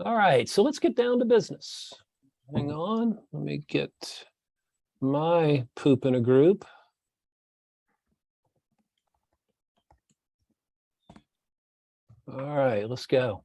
All right, so let's get down to business. Hang on, let me get my poop in a group. All right, let's go.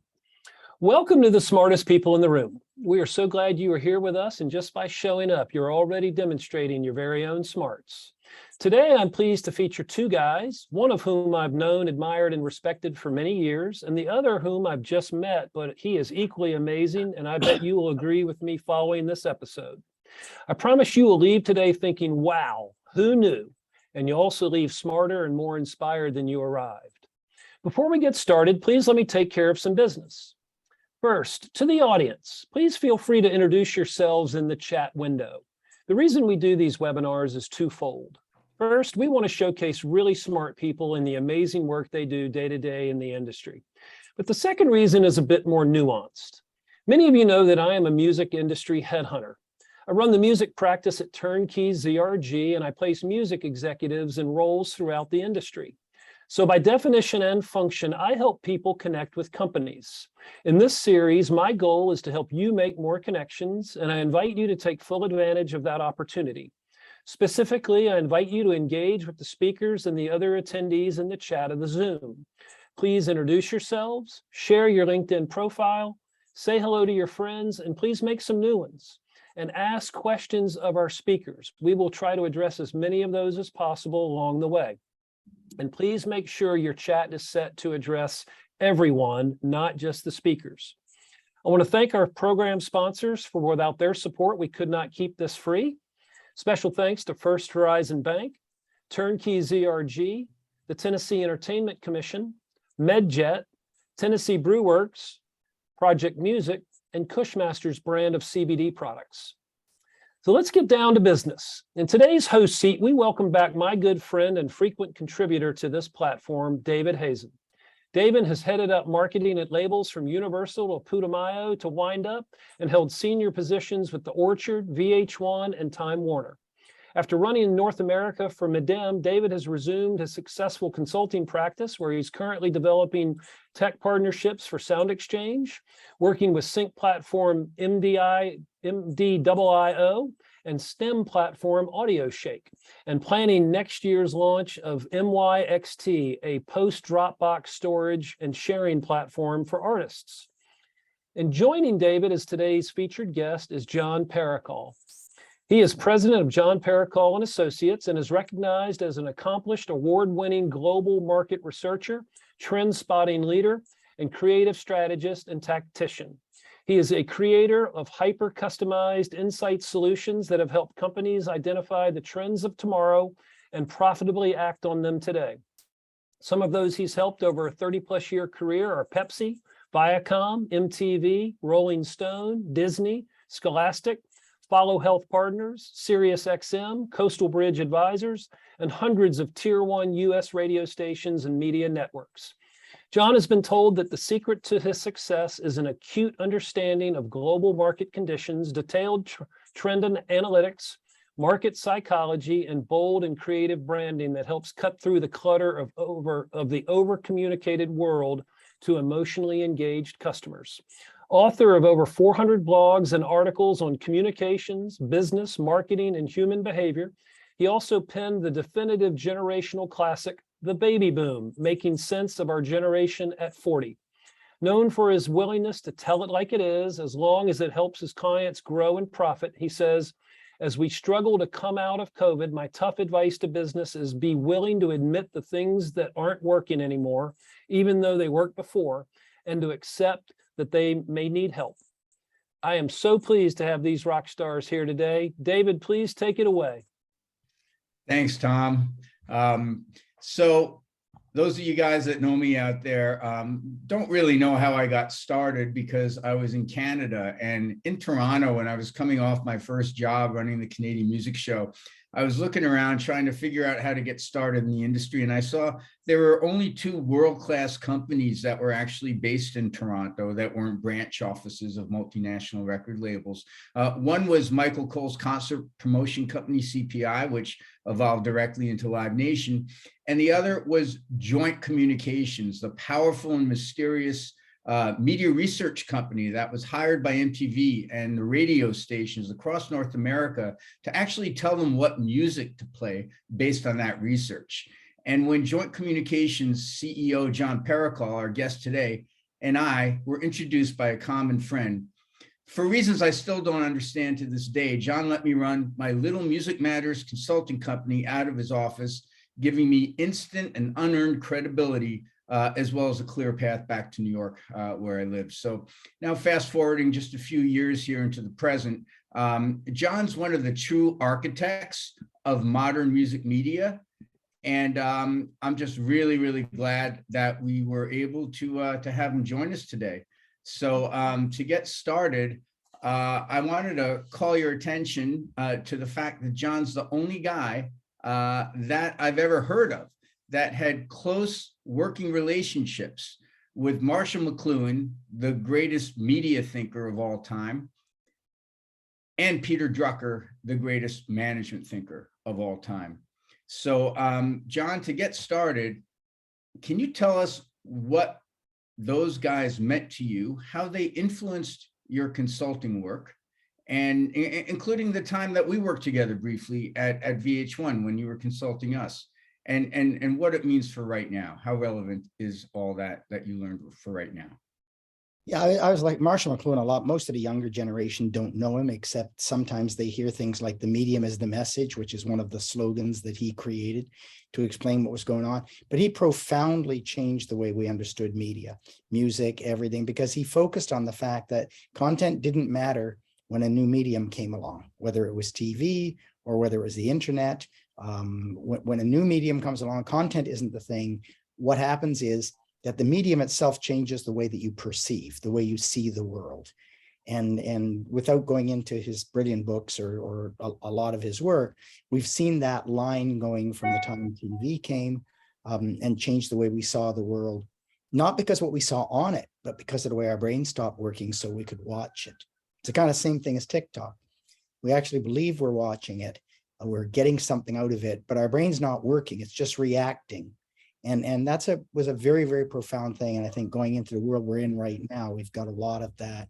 Welcome to the smartest people in the room. We are so glad you are here with us, and just by showing up, you're already demonstrating your very own smarts. Today, I'm pleased to feature two guys, one of whom I've known, admired, and respected for many years, and the other whom I've just met, but he is equally amazing, and I bet you will agree with me following this episode. I promise you will leave today thinking, wow, who knew? And you'll also leave smarter and more inspired than you arrived. Before we get started, please let me take care of some business. First, to the audience, please feel free to introduce yourselves in the chat window. The reason we do these webinars is twofold. First, we want to showcase really smart people and the amazing work they do day to day in the industry. But the second reason is a bit more nuanced. Many of you know that I am a music industry headhunter. I run the music practice at Turnkey ZRG, and I place music executives in roles throughout the industry. So by definition and function, I help people connect with companies. In this series, my goal is to help you make more connections, and I invite you to take full advantage of that opportunity. Specifically, I invite you to engage with the speakers and the other attendees in the chat of the Zoom. Please introduce yourselves, share your LinkedIn profile, say hello to your friends, and please make some new ones. And ask questions of our speakers. We will try to address as many of those as possible along the way. And please make sure your chat is set to address everyone, not just the speakers. I want to thank our program sponsors, for without their support, we could not keep this free. Special thanks to First Horizon Bank, Turnkey ZRG, the Tennessee Entertainment Commission, MedJet, Tennessee Brew Works, Project Music, and Cushmaster's brand of CBD products. So let's get down to business. In today's host seat, we welcome back my good friend and frequent contributor to this platform, David Hazan. David has headed up marketing at labels from Universal to Putumayo to Wind Up, and held senior positions with The Orchard, VH1, and Time Warner. After running in North America for Medem, David has resumed his successful consulting practice, where he's currently developing tech partnerships for SoundExchange, working with sync platform MDIO and STEM platform AudioShake, and planning next year's launch of MYXT, a post-Dropbox storage and sharing platform for artists. And joining David as today's featured guest is John Parikhal. He is president of John Parikhal and Associates, and is recognized as an accomplished award-winning global market researcher, trend-spotting leader, and creative strategist and tactician. He is a creator of hyper-customized insight solutions that have helped companies identify the trends of tomorrow and profitably act on them today. Some of those he's helped over a 30-plus year career are Pepsi, Viacom, MTV, Rolling Stone, Disney, Scholastic, Follow Health Partners, SiriusXM, Coastal Bridge Advisors, and hundreds of Tier 1 U.S. radio stations and media networks. John has been told that the secret to his success is an acute understanding of global market conditions, detailed trend and analytics, market psychology, and bold and creative branding that helps cut through the clutter of the over-communicated world to emotionally engaged customers. Author of over 400 blogs and articles on communications, business, marketing, and human behavior, he also penned the definitive generational classic, The Baby Boom, Making Sense of Our Generation at 40. Known for his willingness to tell it like it is, as long as it helps his clients grow and profit, he says, as we struggle to come out of COVID, my tough advice to business is be willing to admit the things that aren't working anymore, even though they worked before, and to accept that they may need help. I am so pleased to have these rock stars here today. David, please take it away. Thanks, Tom. So those of you guys that know me out there don't really know how I got started, because I was in Canada and in Toronto when I was coming off my first job running the Canadian Music Show. I was looking around trying to figure out how to get started in the industry, and I saw there were only two world-class companies that were actually based in Toronto that weren't branch offices of multinational record labels. One was Michael Cole's concert promotion company, CPI, which evolved directly into Live Nation, and the other was Joint Communications, the powerful and mysterious media research company that was hired by MTV and the radio stations across North America to actually tell them what music to play based on that research. And when Joint Communications CEO John Parikhal, our guest today, and I were introduced by a common friend, for reasons I still don't understand to this day, John let me run my little Music Matters consulting company out of his office, giving me instant and unearned credibility, as well as a clear path back to New York, where I live. So now fast forwarding just a few years here into the present, John's one of the true architects of modern music media. And I'm just really, really glad that we were able to have him join us today. So to get started, I wanted to call your attention to the fact that John's the only guy that I've ever heard of that had close working relationships with Marshall McLuhan, the greatest media thinker of all time, and Peter Drucker, the greatest management thinker of all time. So, John, to get started, can you tell us what those guys meant to you, how they influenced your consulting work, and including the time that we worked together briefly at VH1 when you were consulting us, and what it means for right now? How relevant is all that you learned for right now? Yeah, I was like Marshall McLuhan a lot. Most of the younger generation don't know him, except sometimes they hear things like the medium is the message, which is one of the slogans that he created to explain what was going on. But he profoundly changed the way we understood media, music, everything, because he focused on the fact that content didn't matter when a new medium came along, whether it was TV or whether it was the internet. When a new medium comes along, content isn't the thing. What happens is that the medium itself changes the way that you perceive, the way you see the world. And without going into his brilliant books or a lot of his work, we've seen that line going from the time TV came and changed the way we saw the world, not because what we saw on it, but because of the way our brain stopped working so we could watch it. It's the kind of same thing as TikTok. We actually believe we're watching it, we're getting something out of it, but our brain's not working, it's just reacting. And was a very, very profound thing. And I think going into the world we're in right now, we've got a lot of that.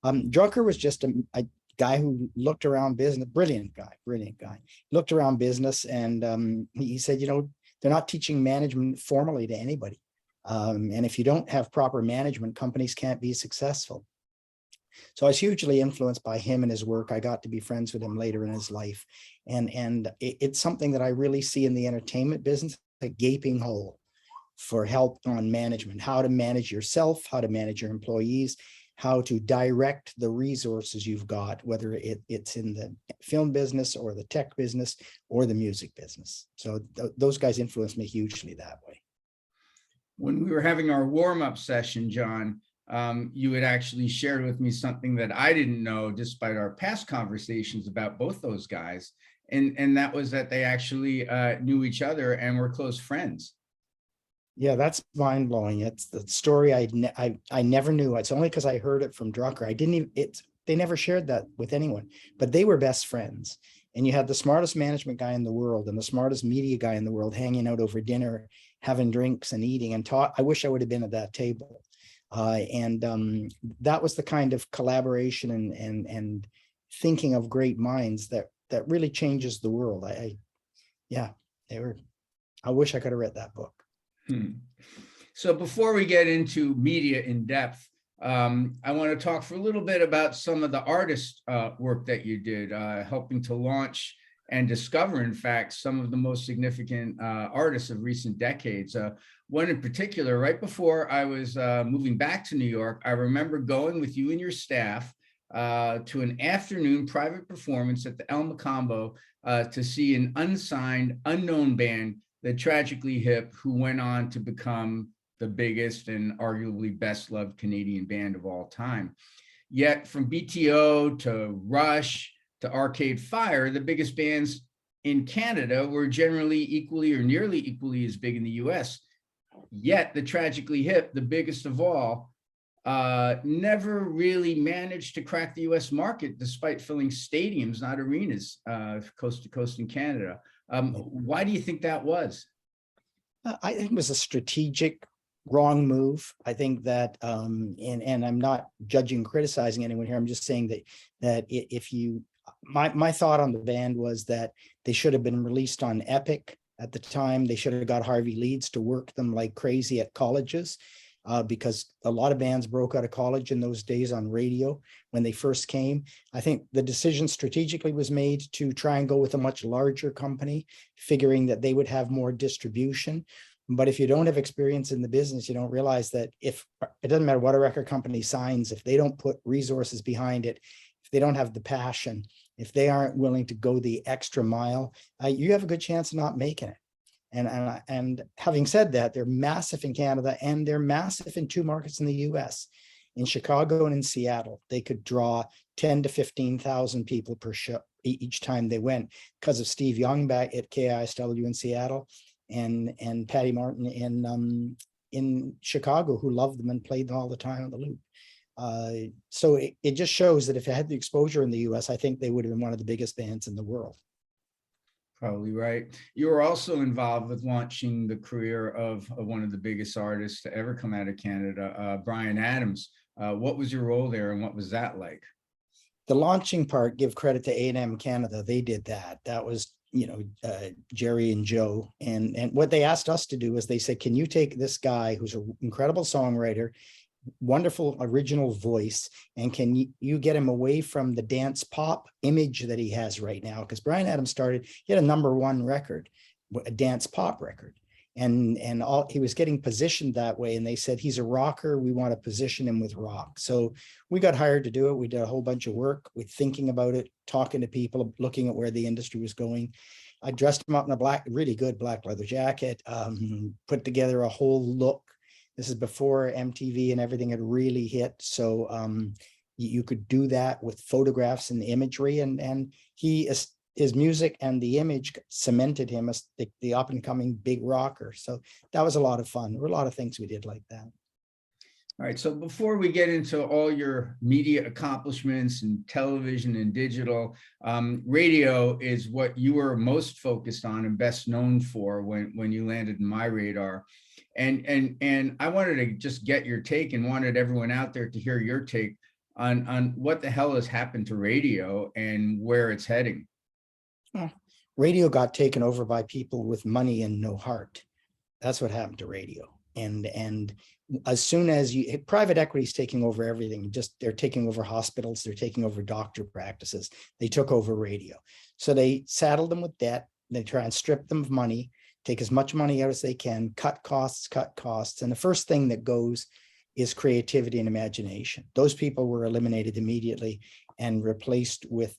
Drucker was just a guy who looked around business, brilliant guy, looked around business. And he said, you know, they're not teaching management formally to anybody. And if you don't have proper management, companies can't be successful. So I was hugely influenced by him and his work. I got to be friends with him later in his life. And it's something that I really see in the entertainment business, a gaping hole for help on management, how to manage yourself, how to manage your employees, how to direct the resources you've got, whether it's in the film business or the tech business or the music business. So those guys influenced me hugely that way. When we were having our warm-up session, John, you had actually shared with me something that I didn't know despite our past conversations about both those guys. And that was that they actually knew each other and were close friends. Yeah, that's mind blowing. It's the story I never knew. It's only because I heard it from Drucker. I didn't even, they never shared that with anyone, but they were best friends. And you had the smartest management guy in the world and the smartest media guy in the world hanging out over dinner, having drinks and eating and talk. I wish I would have been at that table. That was the kind of collaboration and thinking of great minds that really changes the world. I wish I could have read that book. So before we get into media in depth, I want to talk for a little bit about some of the artist work that you did, helping to launch and discover, in fact, some of the most significant artists of recent decades. One in particular, right before I was moving back to New York, I remember going with you and your staff to an afternoon private performance at the El Macambo to see an unsigned, unknown band, the Tragically Hip, who went on to become the biggest and arguably best loved Canadian band of all time. Yet from BTO to Rush to Arcade Fire, the biggest bands in Canada were generally equally or nearly equally as big in the US. Yet the Tragically Hip, the biggest of all, never really managed to crack the US market despite filling stadiums, not arenas, coast to coast in Canada. Why do you think that was? I think it was a strategic wrong move. I think that, and I'm not judging, criticizing anyone here. I'm just saying that if you, my thought on the band was that they should have been released on Epic at the time. They should have got Harvey Leeds to work them like crazy at colleges, because a lot of bands broke out of college in those days on radio when they first came. I think the decision strategically was made to try and go with a much larger company, figuring that they would have more distribution. But if you don't have experience in the business, you don't realize that if it doesn't matter what a record company signs, if they don't put resources behind it, if they don't have the passion, if they aren't willing to go the extra mile, you have a good chance of not making it. And having said that, they're massive in Canada and they're massive in 2 markets in the US, in Chicago and in Seattle. They could draw 10 to 15,000 people per show each time they went, because of Steve Young back at KISW in Seattle and Patty Martin in Chicago, who loved them and played them all the time on the loop. So it just shows that if it had the exposure in the US, I think they would have been one of the biggest bands in the world. Probably right. You were also involved with launching the career of one of the biggest artists to ever come out of Canada, Bryan Adams. What was your role there and what was that like? The launching part, give credit to A&M Canada. They did that. That was, Jerry and Joe. And what they asked us to do is they said, can you take this guy who's an incredible songwriter, wonderful original voice, and can you get him away from the dance pop image that he has right now? Because Bryan Adams started, he had a #1 record, a dance pop record, and he was getting positioned that way. And they said, he's a rocker, we want to position him with rock. So we got hired to do it. We did a whole bunch of work with thinking about it, talking to people, looking at where the industry was going. I dressed him up in a really good black leather jacket, put together a whole look. This is before MTV and everything had really hit. So you could do that with photographs and imagery, and his music and the image cemented him as the up and coming big rocker. So that was a lot of fun. There were a lot of things we did like that. All right, so before we get into all your media accomplishments and television and digital, radio is what you were most focused on and best known for when you landed in my radar. And I wanted to just get your take and wanted everyone out there to hear your take on what the hell has happened to radio and where it's heading. Well, radio got taken over by people with money and no heart. That's what happened to radio. And as soon as private equity is taking over everything, they're taking over hospitals, they're taking over doctor practices. They took over radio. So they saddled them with debt. They try and strip them of money, take as much money out as they can, cut costs. And the first thing that goes is creativity and imagination. Those people were eliminated immediately and replaced with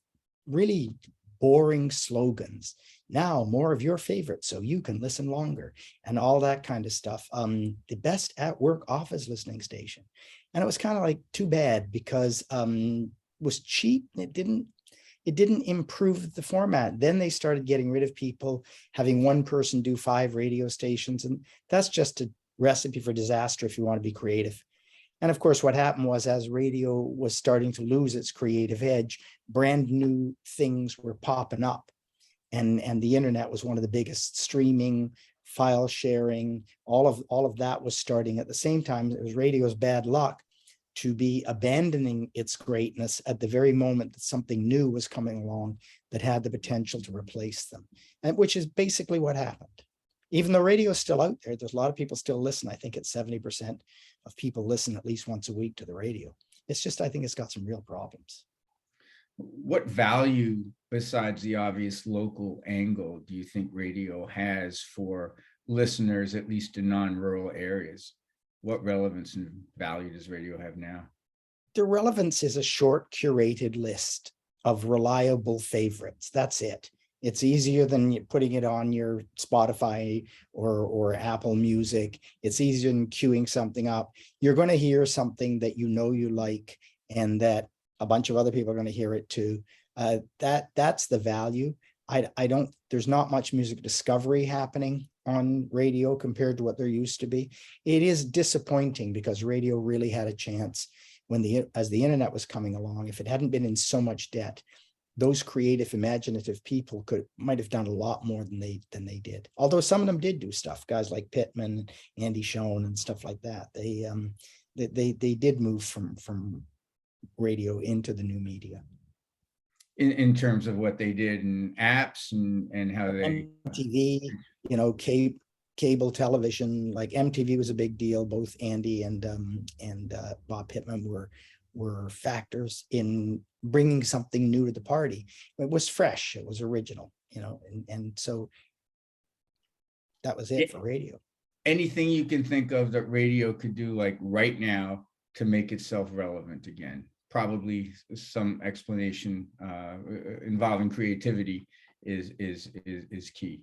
really boring slogans. Now more of your favorites so you can listen longer and all that kind of stuff. The best at work office listening station. And it was kind of like too bad because it was cheap. It didn't improve the format. Then they started getting rid of people, having one person do 5 radio stations. And that's just a recipe for disaster if you want to be creative. And of course, what happened was, as radio was starting to lose its creative edge, brand new things were popping up. And the internet was one of the biggest. Streaming, file sharing, all of that was starting at the same time. It was radio's bad luck to be abandoning its greatness at the very moment that something new was coming along that had the potential to replace them, and which is basically what happened. Even though radio is still out there, there's a lot of people still listen. I think it's 70% of people listen at least once a week to the radio. It's just, I think it's got some real problems. What value, besides the obvious local angle, do you think radio has for listeners, at least in non-rural areas? What relevance and value does radio have now? The relevance is a short curated list of reliable favorites. That's it. It's easier than putting it on your Spotify or Apple Music. It's easier than queuing something up. You're going to hear something that you know you like and that a bunch of other people are going to hear it too. That's the value. There's not much music discovery happening on radio compared to what there used to be. It is disappointing because radio really had a chance as the internet was coming along. If it hadn't been in so much debt, those creative, imaginative people might have done a lot more than they did. Although some of them did do stuff, guys like Pittman, Andy Schoen, and stuff like that. They did move from radio into the new media. In terms of what they did in apps and how they MTV, you know, cable television, like MTV was a big deal. Both Andy and Bob Pittman were factors in bringing something new to the party. It was fresh, it was original, you know, and so that was it for radio. Anything you can think of that radio could do like right now to make itself relevant again? Probably some explanation involving creativity is key.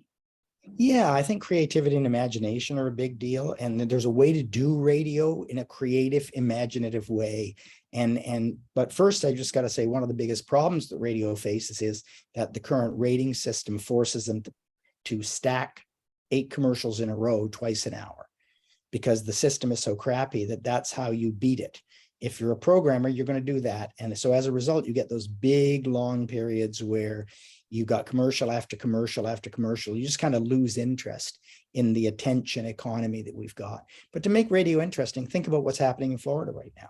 Yeah, I think creativity and imagination are a big deal. And there's a way to do radio in a creative, imaginative way. But first, I just got to say, one of the biggest problems that radio faces is that the current rating system forces them to stack 8 commercials in a row twice an hour, because the system is so crappy that's how you beat it. If you're a programmer, you're going to do that. And so as a result, you get those big, long periods where you got commercial after commercial after commercial. You just kind of lose interest in the attention economy that we've got. But to make radio interesting, think about what's happening in Florida right now.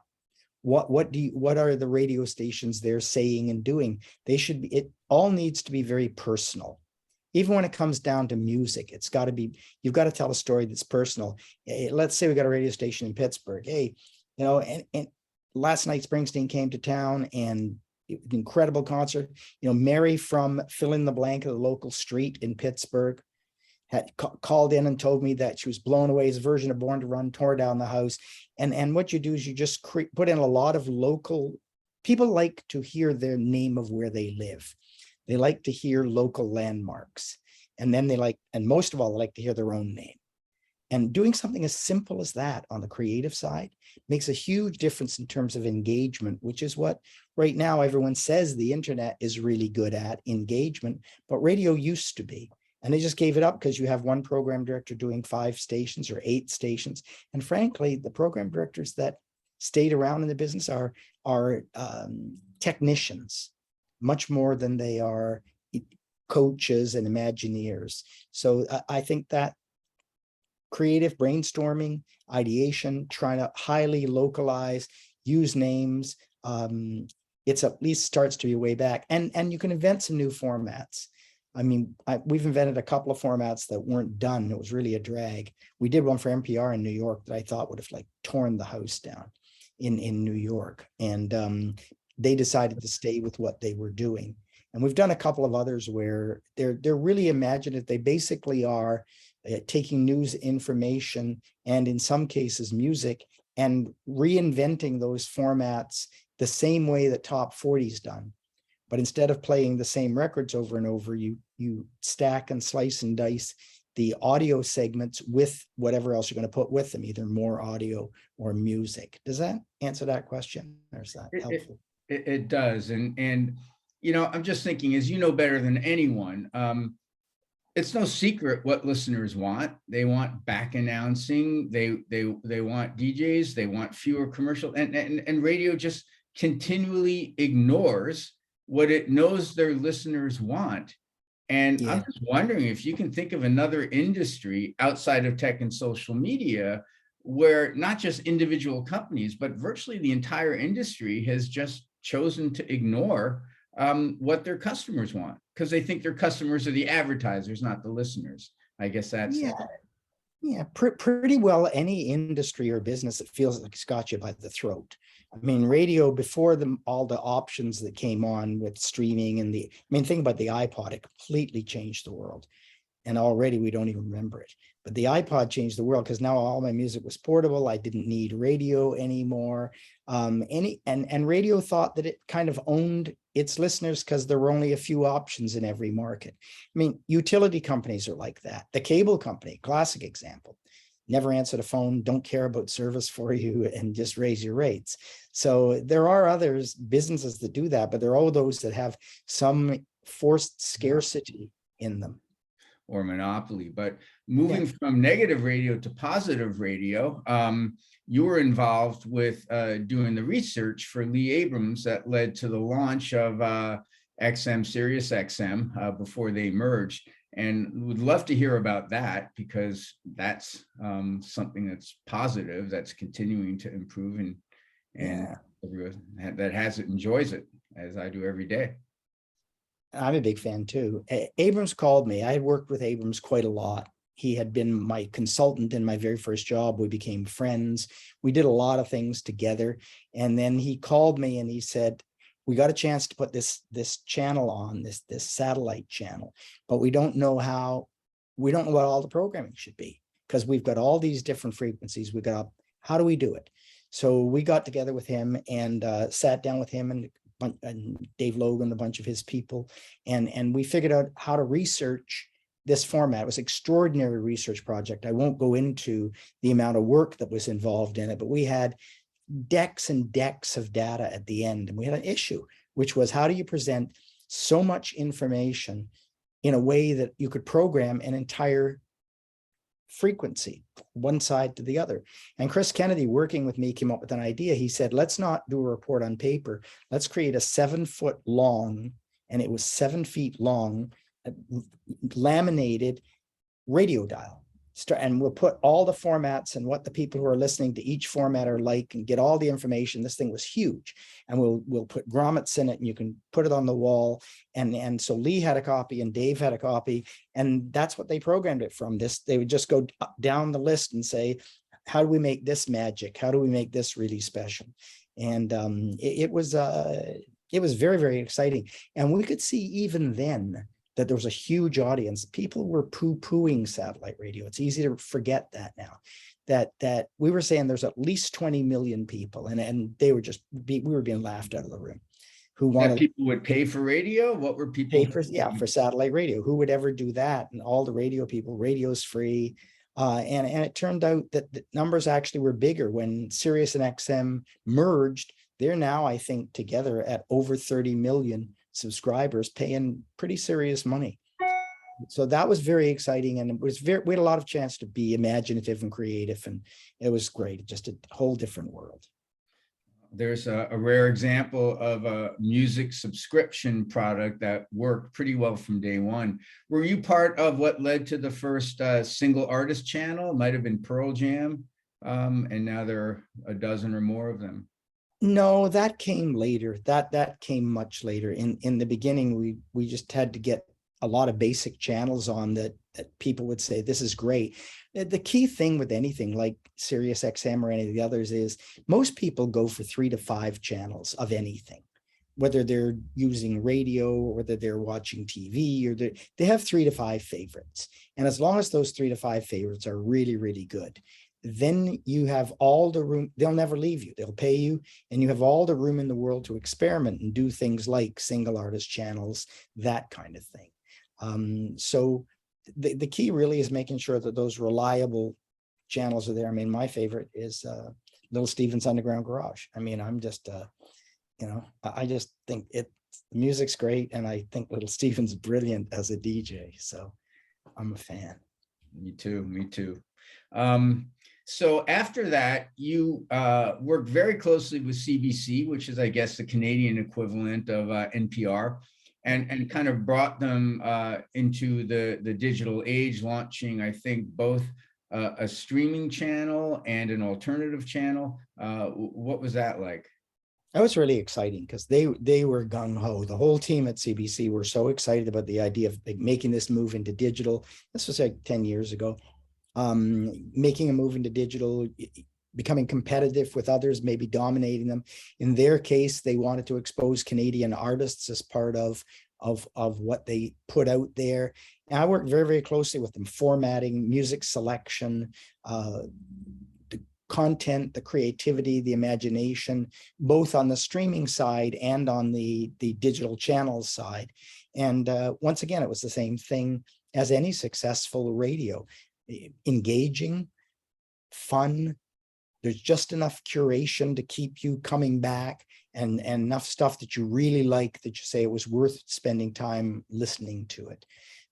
What are the radio stations there saying and doing? It all needs to be very personal. Even when it comes down to music, it's got to be, you've got to tell a story that's personal. Let's say we got a radio station in Pittsburgh. Hey, you know, and last night Springsteen came to town, and incredible concert. You know, Mary from fill in the blank of the local street in Pittsburgh had called in and told me that she was blown away. His version of Born to Run tore down the house. And what you do is you just put in a lot of local people. Like to hear their name of where they live. They like to hear local landmarks. And then and most of all, they like to hear their own name. And doing something as simple as that on the creative side makes a huge difference in terms of engagement, which is what right now everyone says the internet is really good at, engagement, but radio used to be. And they just gave it up because you have one program director doing 5 stations or 8 stations. And frankly, the program directors that stayed around in the business are technicians, much more than they are coaches and imagineers. So I think that creative brainstorming, ideation, trying to highly localize, use names, it's at least starts to be way back. And you can invent some new formats. I mean, we've invented a couple of formats that weren't done. It was really a drag. We did one for NPR in New York that I thought would have like torn the house down in New York. And they decided to stay with what they were doing. And we've done a couple of others where they're really imaginative. They basically are taking news information and in some cases music and reinventing those formats the same way that Top 40's done. But instead of playing the same records over and over, you stack and slice and dice the audio segments with whatever else you're going to put with them, either more audio or music. Does that answer that question, or is that helpful? It does. And you know, I'm just thinking, as you know better than anyone, it's no secret what listeners want. They want back announcing. They want DJs. They want fewer commercials. And radio just continually ignores what it knows their listeners want. And yeah. I'm just wondering if you can think of another industry outside of tech and social media where not just individual companies, but virtually the entire industry has just chosen to ignore what their customers want, because they think their customers are the advertisers, not the listeners. I guess that's pretty well any industry or business that feels like it's got you by the throat. I mean, radio before all the options that came on with streaming and think about the iPod, it completely changed the world. And already we don't even remember it. But the iPod changed the world because now all my music was portable. I didn't need radio anymore. And radio thought that it kind of owned its listeners because there were only a few options in every market. I mean, utility companies are like that. The cable company, classic example, never answer the phone, don't care about service for you, and just raise your rates. So there are others, businesses that do that, but there are all those that have some forced scarcity in them. Or monopoly. But moving from negative radio to positive radio, you were involved with doing the research for Lee Abrams that led to the launch of XM, Sirius XM, before they merged. And would love to hear about that, because that's something that's positive, that's continuing to improve, and Yeah. everyone that has it enjoys it, as I do every day. I'm a big fan too. Abrams called me. I had worked with Abrams quite a lot. He had been my consultant in my very first job. We became friends. We did a lot of things together. And then he called me and he said, we got a chance to put this channel on, this satellite channel, but we don't know what all the programming should be, because we've got all these different frequencies. How do we do it? So we got together with him and sat down with him and Dave Logan, a bunch of his people, and we figured out how to research this format. It was an extraordinary research project. I won't go into the amount of work that was involved in it, but we had decks and decks of data at the end. And we had an issue, which was, how do you present so much information in a way that you could program an entire frequency, one side to the other? And Chris Kennedy, working with me, came up with an idea. He said, let's not do a report on paper. Let's create a 7-foot long, and it was 7 feet long, laminated radio dial. And we'll put all the formats and what the people who are listening to each format are like, and get all the information. This thing was huge. And we'll put grommets in it, and you can put it on the wall. And so Lee had a copy and Dave had a copy, and that's what they programmed it from. They would just go down the list and say, how do we make this magic? How do we make this really special? And it was very, very exciting. And we could see even then that there was a huge audience. People were poo-pooing satellite radio. It's easy to forget that now. That we were saying there's at least 20 million people, and they were we were being laughed out of the room. Who wanted people would pay for radio? What were people pay for? Yeah, for satellite radio. Who would ever do that? And all the radio people, radio's free. And it turned out that the numbers actually were bigger when Sirius and XM merged. They're now, I think, together at over 30 million subscribers, paying pretty serious money. So that was very exciting, and we had a lot of chance to be imaginative and creative, and it was great. Just a whole different world. There's a rare example of a music subscription product that worked pretty well from day one. Were you part of what led to the first single artist channel? It might have been Pearl Jam, and now there are a dozen or more of them. No, that came later. That came much later. In the beginning, we just had to get a lot of basic channels on that people would say, this is great. The key thing with anything like Sirius XM or any of the others is most people go for 3 to 5 channels of anything, whether they're using radio or whether they're watching TV, or they have 3 to 5 favorites. And as long as those 3 to 5 favorites are really, really good, then you have all the room. They'll never leave you. They'll pay you, and you have all the room in the world to experiment and do things like single artist channels, that kind of thing. So the key really is making sure that those reliable channels are there. I mean, my favorite is Little Steven's Underground Garage. I mean, I'm just, I just think the music's great, and I think Little Steven's brilliant as a DJ. So I'm a fan. Me too. So after that, you worked very closely with CBC, which is, I guess, the Canadian equivalent of NPR, and kind of brought them into the digital age, launching, I think, both a streaming channel and an alternative channel. What was that like? That was really exciting because they were gung-ho. The whole team at CBC were so excited about the idea of making this move into digital. This was like 10 years ago. Making a move into digital, becoming competitive with others, maybe dominating them. In their case, they wanted to expose Canadian artists as part of what they put out there. And I worked very, very closely with them, formatting, music selection, the content, the creativity, the imagination, both on the streaming side and on the digital channels side. And once again, it was the same thing as any successful radio. Engaging, fun. There's just enough curation to keep you coming back, and enough stuff that you really like that you say it was worth spending time listening to it.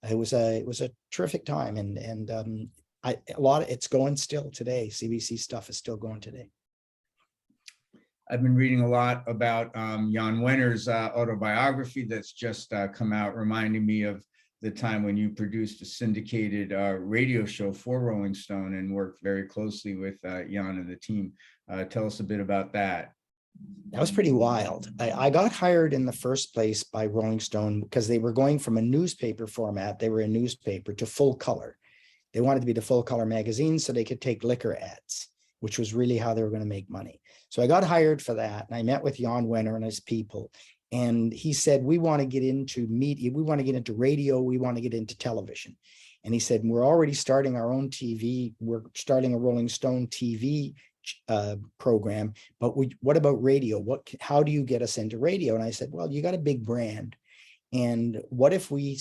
It was a terrific time, and a lot of it's going still today. CBC stuff is still going today. I've been reading a lot about Jan Wenner's autobiography that's just come out, reminding me of the time when you produced a syndicated radio show for Rolling Stone and worked very closely with Jan and the team. Tell us a bit about that. That was pretty wild. I got hired in the first place by Rolling Stone because they were going from a newspaper format, they were a newspaper, to full color. They wanted to be the full color magazine so they could take liquor ads, which was really how they were going to make money. So I got hired for that, and I met with Jan Wenner and his people. And he said, we want to get into media, we want to get into radio, we want to get into television. And he said, we're already starting our own TV, we're starting a Rolling Stone TV program, but what about radio? How do you get us into radio? And I said, well, you got a big brand. And what if we,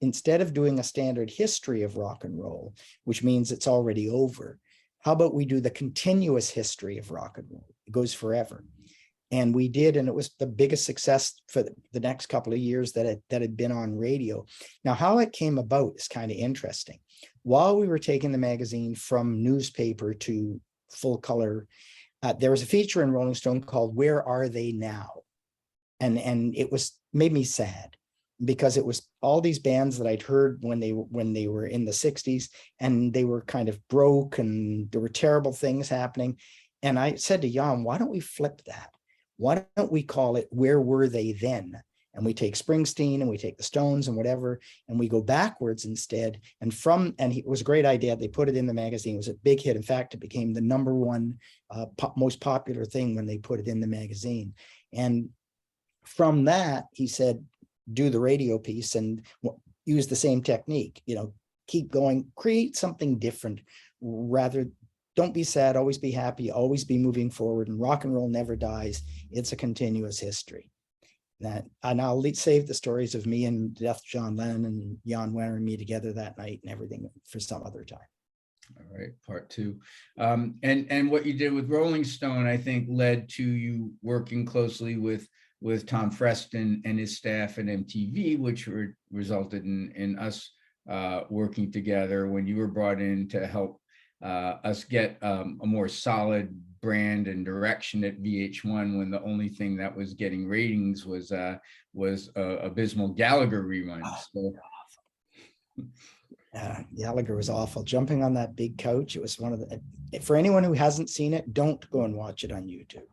instead of doing a standard history of rock and roll, which means it's already over, how about we do the continuous history of rock and roll? It goes forever. And we did, and it was the biggest success for the next couple of years that had been on radio. Now, how it came about is kind of interesting. While we were taking the magazine from newspaper to full color, there was a feature in Rolling Stone called "Where Are They Now?" And it made me sad, because it was all these bands that I'd heard when they were in the 60s, and they were kind of broke and there were terrible things happening. And I said to Jan, why don't we flip that? Why don't we call it "Where Were They Then?" And we take Springsteen and we take the Stones and whatever, and we go backwards instead. And it was a great idea. They put it in the magazine. It was a big hit. In fact, it became the #1 most popular thing when they put it in the magazine. And from that, he said, do the radio piece and use the same technique, keep going, create something different. Don't be sad, always be happy, always be moving forward. And rock and roll never dies. It's a continuous history. And I'll save the stories of me and Death John Lennon and Jan Wenner and me together that night and everything for some other time. All right, part 2. And what you did with Rolling Stone, I think, led to you working closely with Tom Freston and his staff at MTV, which resulted in us working together when you were brought in to help us get a more solid brand and direction at VH1, when the only thing that was getting ratings was abysmal Gallagher reruns. So. Gallagher was awful. Jumping on that big couch, it was one of for anyone who hasn't seen it, don't go and watch it on YouTube,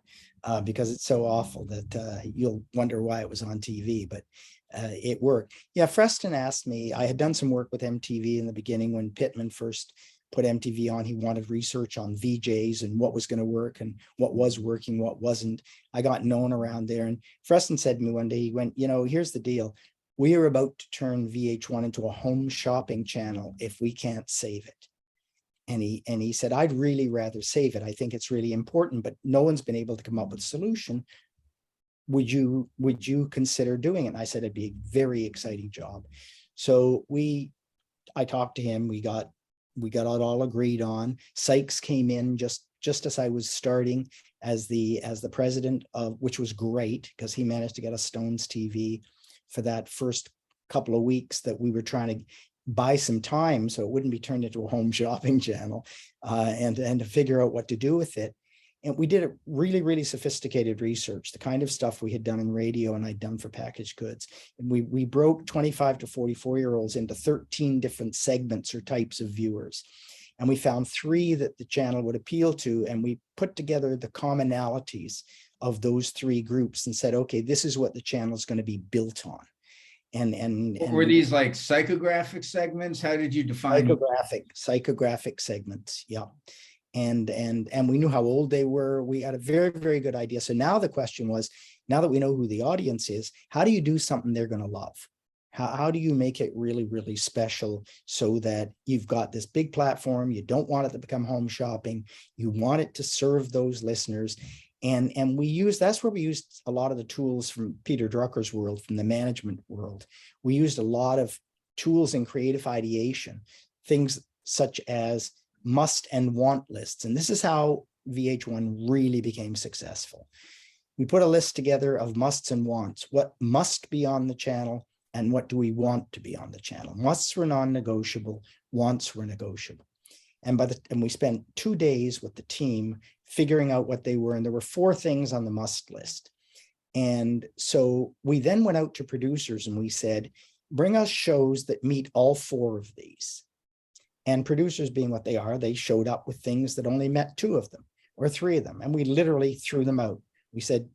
because it's so awful that you'll wonder why it was on TV, but it worked. Yeah, Freston asked me, I had done some work with MTV in the beginning when Pittman first put MTV on. He wanted research on VJs and what was going to work and what was working, what wasn't. I got known around there. And Freston said to me one day, he went, here's the deal. We are about to turn VH1 into a home shopping channel if we can't save it. And he said, I'd really rather save it. I think it's really important, but no one's been able to come up with a solution. Would you consider doing it? And I said, it'd be a very exciting job. So I talked to him. We got it all agreed on. Sykes came in just as I was starting as the president of, which was great because he managed to get us Stones TV for that first couple of weeks that we were trying to buy some time so it wouldn't be turned into a home shopping channel, and to figure out what to do with it. And we did a really, really sophisticated research, the kind of stuff we had done in radio and I'd done for packaged goods. And we broke 25 to 44-year-olds into 13 different segments or types of viewers. And we found 3 that the channel would appeal to. And we put together the commonalities of those 3 groups and said, okay, this is what the channel is going to be built on. And were these like psychographic segments? How did you define psychographic segments? Yeah. And we knew how old they were. We had a very, very good idea. So now the question was, now that we know who the audience is, how do you do something they're going to love? How do you make it really, really special so that you've got this big platform, you don't want it to become home shopping, you want it to serve those listeners. And that's where we used a lot of the tools from Peter Drucker's world, from the management world. We used a lot of tools in creative ideation, things such as must and want lists. And this is how VH1 really became successful. We put a list together of musts and wants. What must be on the channel and what do we want to be on the channel? Musts were non-negotiable, wants were negotiable. And we spent 2 days with the team figuring out what they were. And there were 4 things on the must list. And so we then went out to producers and we said, bring us shows that meet all 4 of these. And producers, being what they are, they showed up with things that only met 2 of them or 3 of them. And we literally threw them out. We said,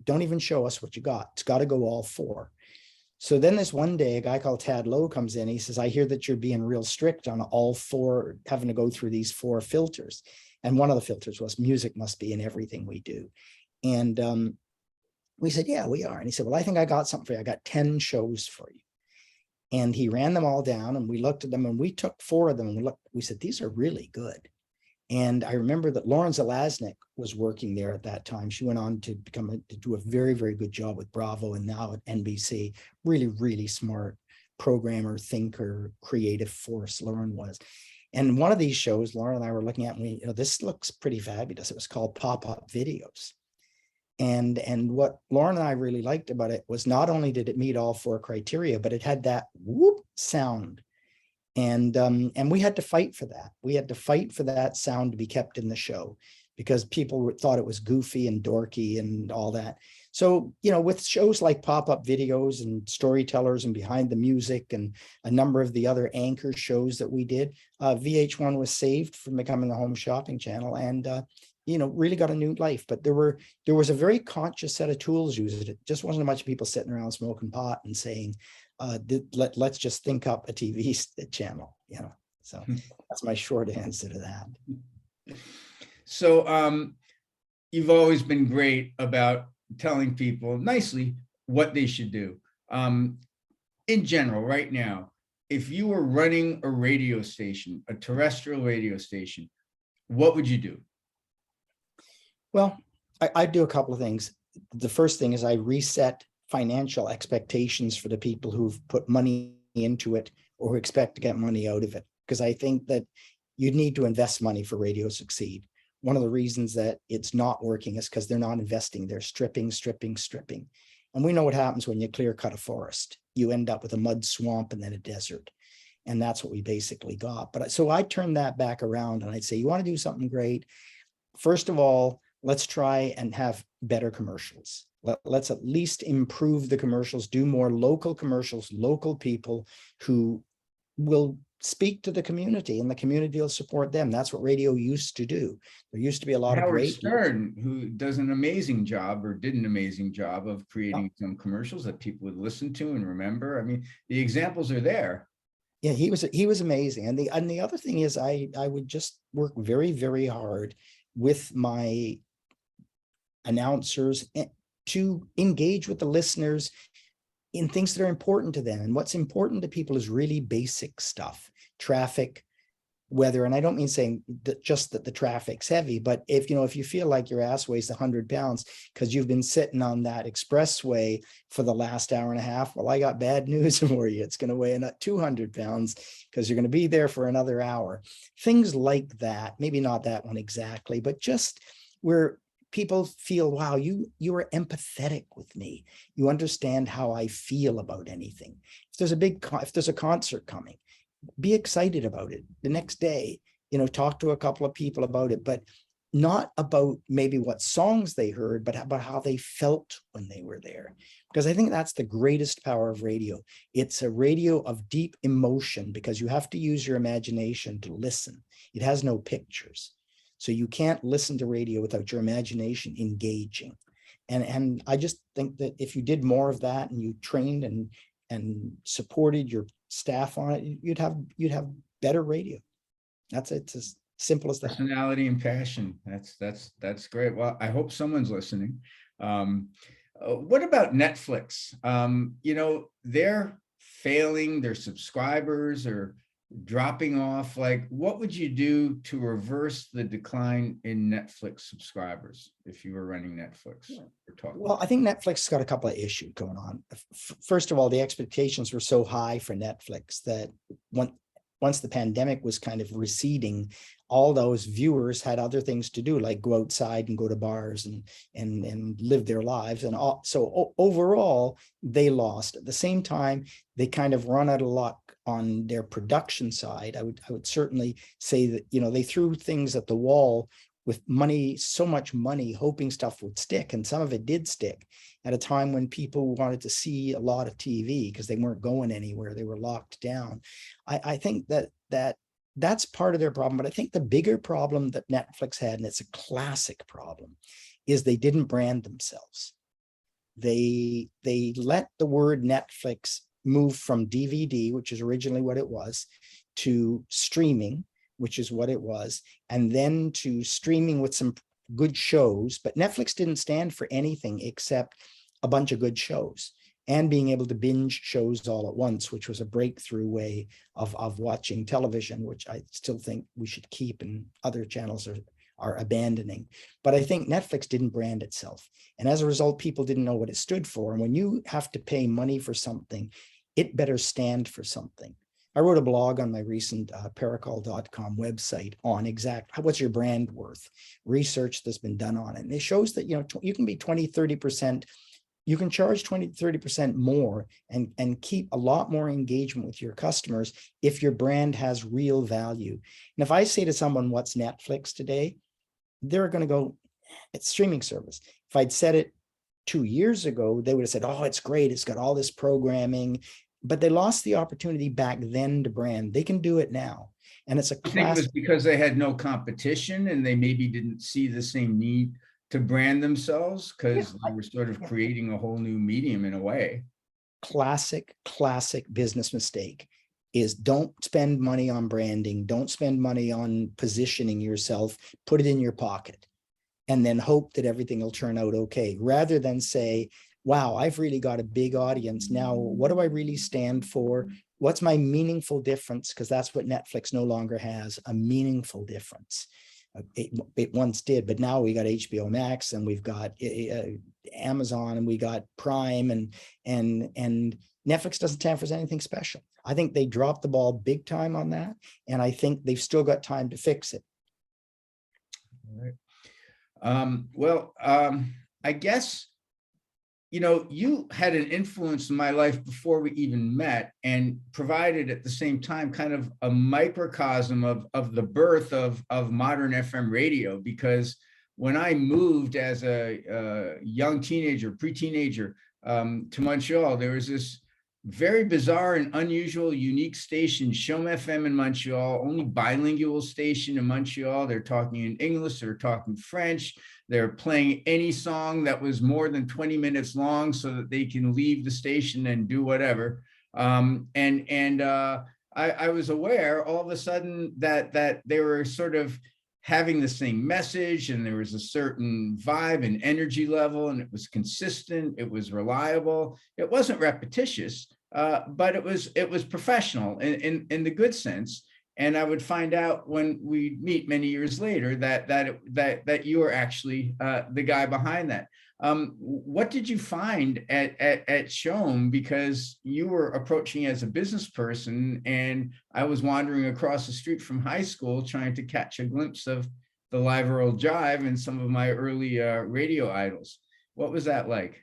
don't even show us what you got. It's got to go all 4. So then this one day, a guy called Tad Lowe comes in. He says, I hear that you're being real strict on all 4, having to go through these 4 filters. And one of the filters was music must be in everything we do. And we said, yeah, we are. And he said, well, I think I got something for you. I got 10 shows for you. And he ran them all down and we looked at them and we took 4 of them and we said, these are really good. And I remember that Lauren Zelaznik was working there at that time. She went on to do a very, very good job with Bravo and now at NBC. Really, really smart programmer, thinker, creative force, Lauren was. And one of these shows, Lauren and I were looking at, and this looks pretty fabulous. It was called Pop-Up Videos. And what Lauren and I really liked about it was not only did it meet all 4 criteria, but it had that whoop sound. And we had to fight for that. We had to fight for that sound to be kept in the show because people thought it was goofy and dorky and all that. So, with shows like Pop-Up Videos and Storytellers and Behind the Music and a number of the other anchor shows that we did, VH1 was saved from becoming the home shopping channel and, really got a new life. But there was a very conscious set of tools used. It just wasn't a bunch of people sitting around smoking pot and saying, let's just think up a TV channel, So that's my short answer to that. So you've always been great about telling people nicely what they should do. In general, right now, if you were running a radio station, a terrestrial radio station, what would you do? Well, I do a couple of things. The first thing is I reset financial expectations for the people who've put money into it or who expect to get money out of it. Because I think that you need to invest money for radio to succeed. One of the reasons that it's not working is because they're not investing. They're stripping. And we know what happens when you clear cut a forest. You end up with a mud swamp and then a desert. And that's what we basically got. But so I turned that back around and I'd say, you want to do something great? First of all, let's try and have better commercials. Let's at least improve the commercials, do more local commercials, local people who will speak to the community and the community will support them. That's what radio used to do. There used to be a lot of great Stern, who does an amazing job or did an amazing job of creating some commercials that people would listen to and remember. I mean, the examples are there. Yeah, he was amazing. And the other thing is I would just work very, very hard with my announcers to engage with the listeners in things that are important to them. And what's important to people is really basic stuff, traffic, weather. And I don't mean saying that just that the traffic's heavy, but if you feel like your ass weighs 100 pounds because you've been sitting on that expressway for the last hour and a half, well, I got bad news for you. It's going to weigh 200 pounds because you're going to be there for another hour. Things like that, maybe not that one exactly, but just where people feel, wow, you are empathetic with me. You understand how I feel about anything. If there's a concert coming, be excited about it. The next day, talk to a couple of people about it, but not about maybe what songs they heard, but about how they felt when they were there. Because I think that's the greatest power of radio. It's a radio of deep emotion because you have to use your imagination to listen. It has no pictures. So you can't listen to radio without your imagination engaging. And I just think that if you did more of that and you trained and supported your staff on it, you'd have better radio. That's it. It's as simple as that. Personality and passion. That's great. Well, I hope someone's listening. What about Netflix? They're failing their subscribers or dropping off. Like, what would you do to reverse the decline in Netflix subscribers if you were running Netflix? Well, I think Netflix has got a couple of issues going on. First of all, the expectations were so high for Netflix that once the pandemic was kind of receding, all those viewers had other things to do, like go outside and go to bars and live their lives. So overall, they lost. At the same time, they kind of run out of luck on their production side, I would certainly say that, they threw things at the wall with money, so much money, hoping stuff would stick. And some of it did stick at a time when people wanted to see a lot of TV because they weren't going anywhere. They were locked down. I think that's part of their problem. But I think the bigger problem that Netflix had, and it's a classic problem, is they didn't brand themselves. They let the word Netflix move from DVD, which is originally what it was, to streaming, which is what it was, and then to streaming with some good shows. But Netflix didn't stand for anything except a bunch of good shows and being able to binge shows all at once, which was a breakthrough way of watching television, which I still think we should keep and other channels are abandoning. But I think Netflix didn't brand itself. And as a result, people didn't know what it stood for. And when you have to pay money for something, it better stand for something. I wrote a blog on my recent Parikhal.com website on what's your brand worth, research that's been done on it. And it shows that, you can be 20, 30%, you can charge 20, 30% more and keep a lot more engagement with your customers if your brand has real value. And if I say to someone, what's Netflix today? They're going to go, it's streaming service. If I'd said it 2 years ago, they would have said, oh, it's great. It's got all this programming. But they lost the opportunity back then to brand. They can do it now. And it's a I think it was because they had no competition and they maybe didn't see the same need to brand themselves because they were sort of creating a whole new medium in a way. Classic business mistake is don't spend money on branding. Don't spend money on positioning yourself. Put it in your pocket and then hope that everything will turn out okay. Rather than say, wow, I've really got a big audience. Now, what do I really stand for? What's my meaningful difference? Because that's what Netflix no longer has, a meaningful difference. It once did, but now we got HBO Max and we've got Amazon and we got Prime and Netflix doesn't stand for anything special. I think they dropped the ball big time on that. And I think they've still got time to fix it. All right. I guess, you had an influence in my life before we even met and provided at the same time kind of a microcosm of the birth of modern FM radio, because when I moved as a young teenager, pre-teenager to Montreal, there was this very bizarre and unusual, unique station, Chom FM in Montreal, only bilingual station in Montreal. They're talking in English, they're talking French. They're playing any song that was more than 20 minutes long so that they can leave the station and do whatever. I was aware all of a sudden that they were sort of having the same message and there was a certain vibe and energy level and it was consistent, it was reliable, it wasn't repetitious, but it was professional in the good sense. And I would find out when we meet many years later that you are actually the guy behind that. What did you find at Chom? Because you were approaching as a business person, and I was wandering across the street from high school trying to catch a glimpse of the Live World Jive and some of my early radio idols. What was that like?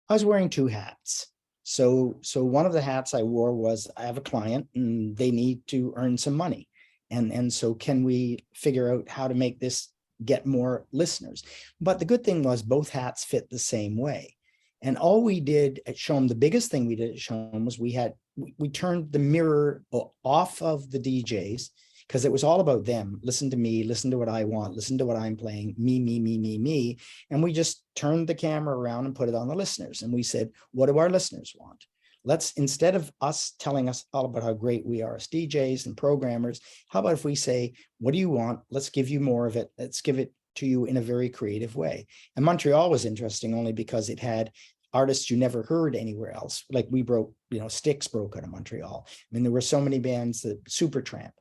I was wearing two hats. So one of the hats I wore was, I have a client and they need to earn some money. And so can we figure out how to make this get more listeners? But the good thing was both hats fit the same way. And all we did at Chom, the biggest thing we did at Chom was we turned the mirror off of the DJs, because it was all about them. Listen to me, listen to what I want, listen to what I'm playing, me. And we just turned the camera around and put it on the listeners. And we said, what do our listeners want? Let's, instead of us telling us all about how great we are as DJs and programmers, how about if we say, what do you want? Let's give you more of it. Let's give it to you in a very creative way. And Montreal was interesting only because it had artists you never heard anywhere else. Like we broke, Styx broke out of Montreal. I mean, there were so many bands, that Supertramp,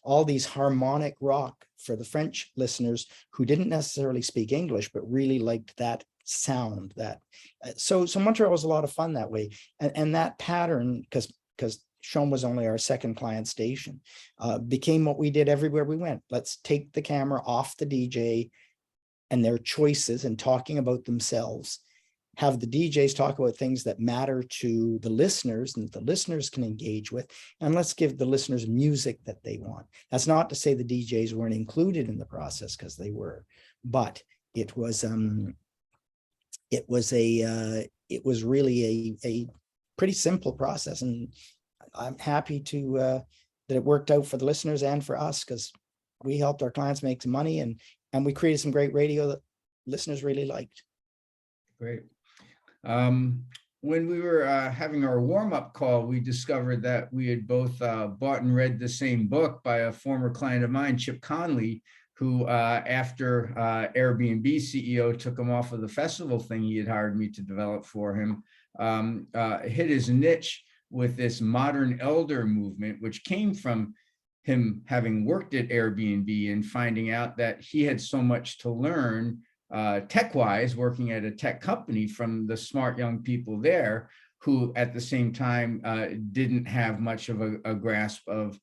all these harmonic rock for the French listeners who didn't necessarily speak English, but really liked that sound. So Montreal was a lot of fun that way. And that pattern, because Chom was only our second client station, became what we did everywhere we went. Let's take the camera off the DJ and their choices and talking about themselves, have the DJs talk about things that matter to the listeners and the listeners can engage with, and let's give the listeners music that they want. That's not to say the DJs weren't included in the process, because they were, but it was really a pretty simple process, and I'm happy to that it worked out for the listeners and for us, because we helped our clients make some money, and we created some great radio that listeners really liked. Great. When we were having our warm-up call, we discovered that we had both bought and read the same book by a former client of mine, Chip Conley, who after Airbnb CEO took him off of the festival thing he had hired me to develop for him, hit his niche with this modern elder movement, which came from him having worked at Airbnb and finding out that he had so much to learn tech-wise, working at a tech company, from the smart young people there, who at the same time didn't have much of a grasp of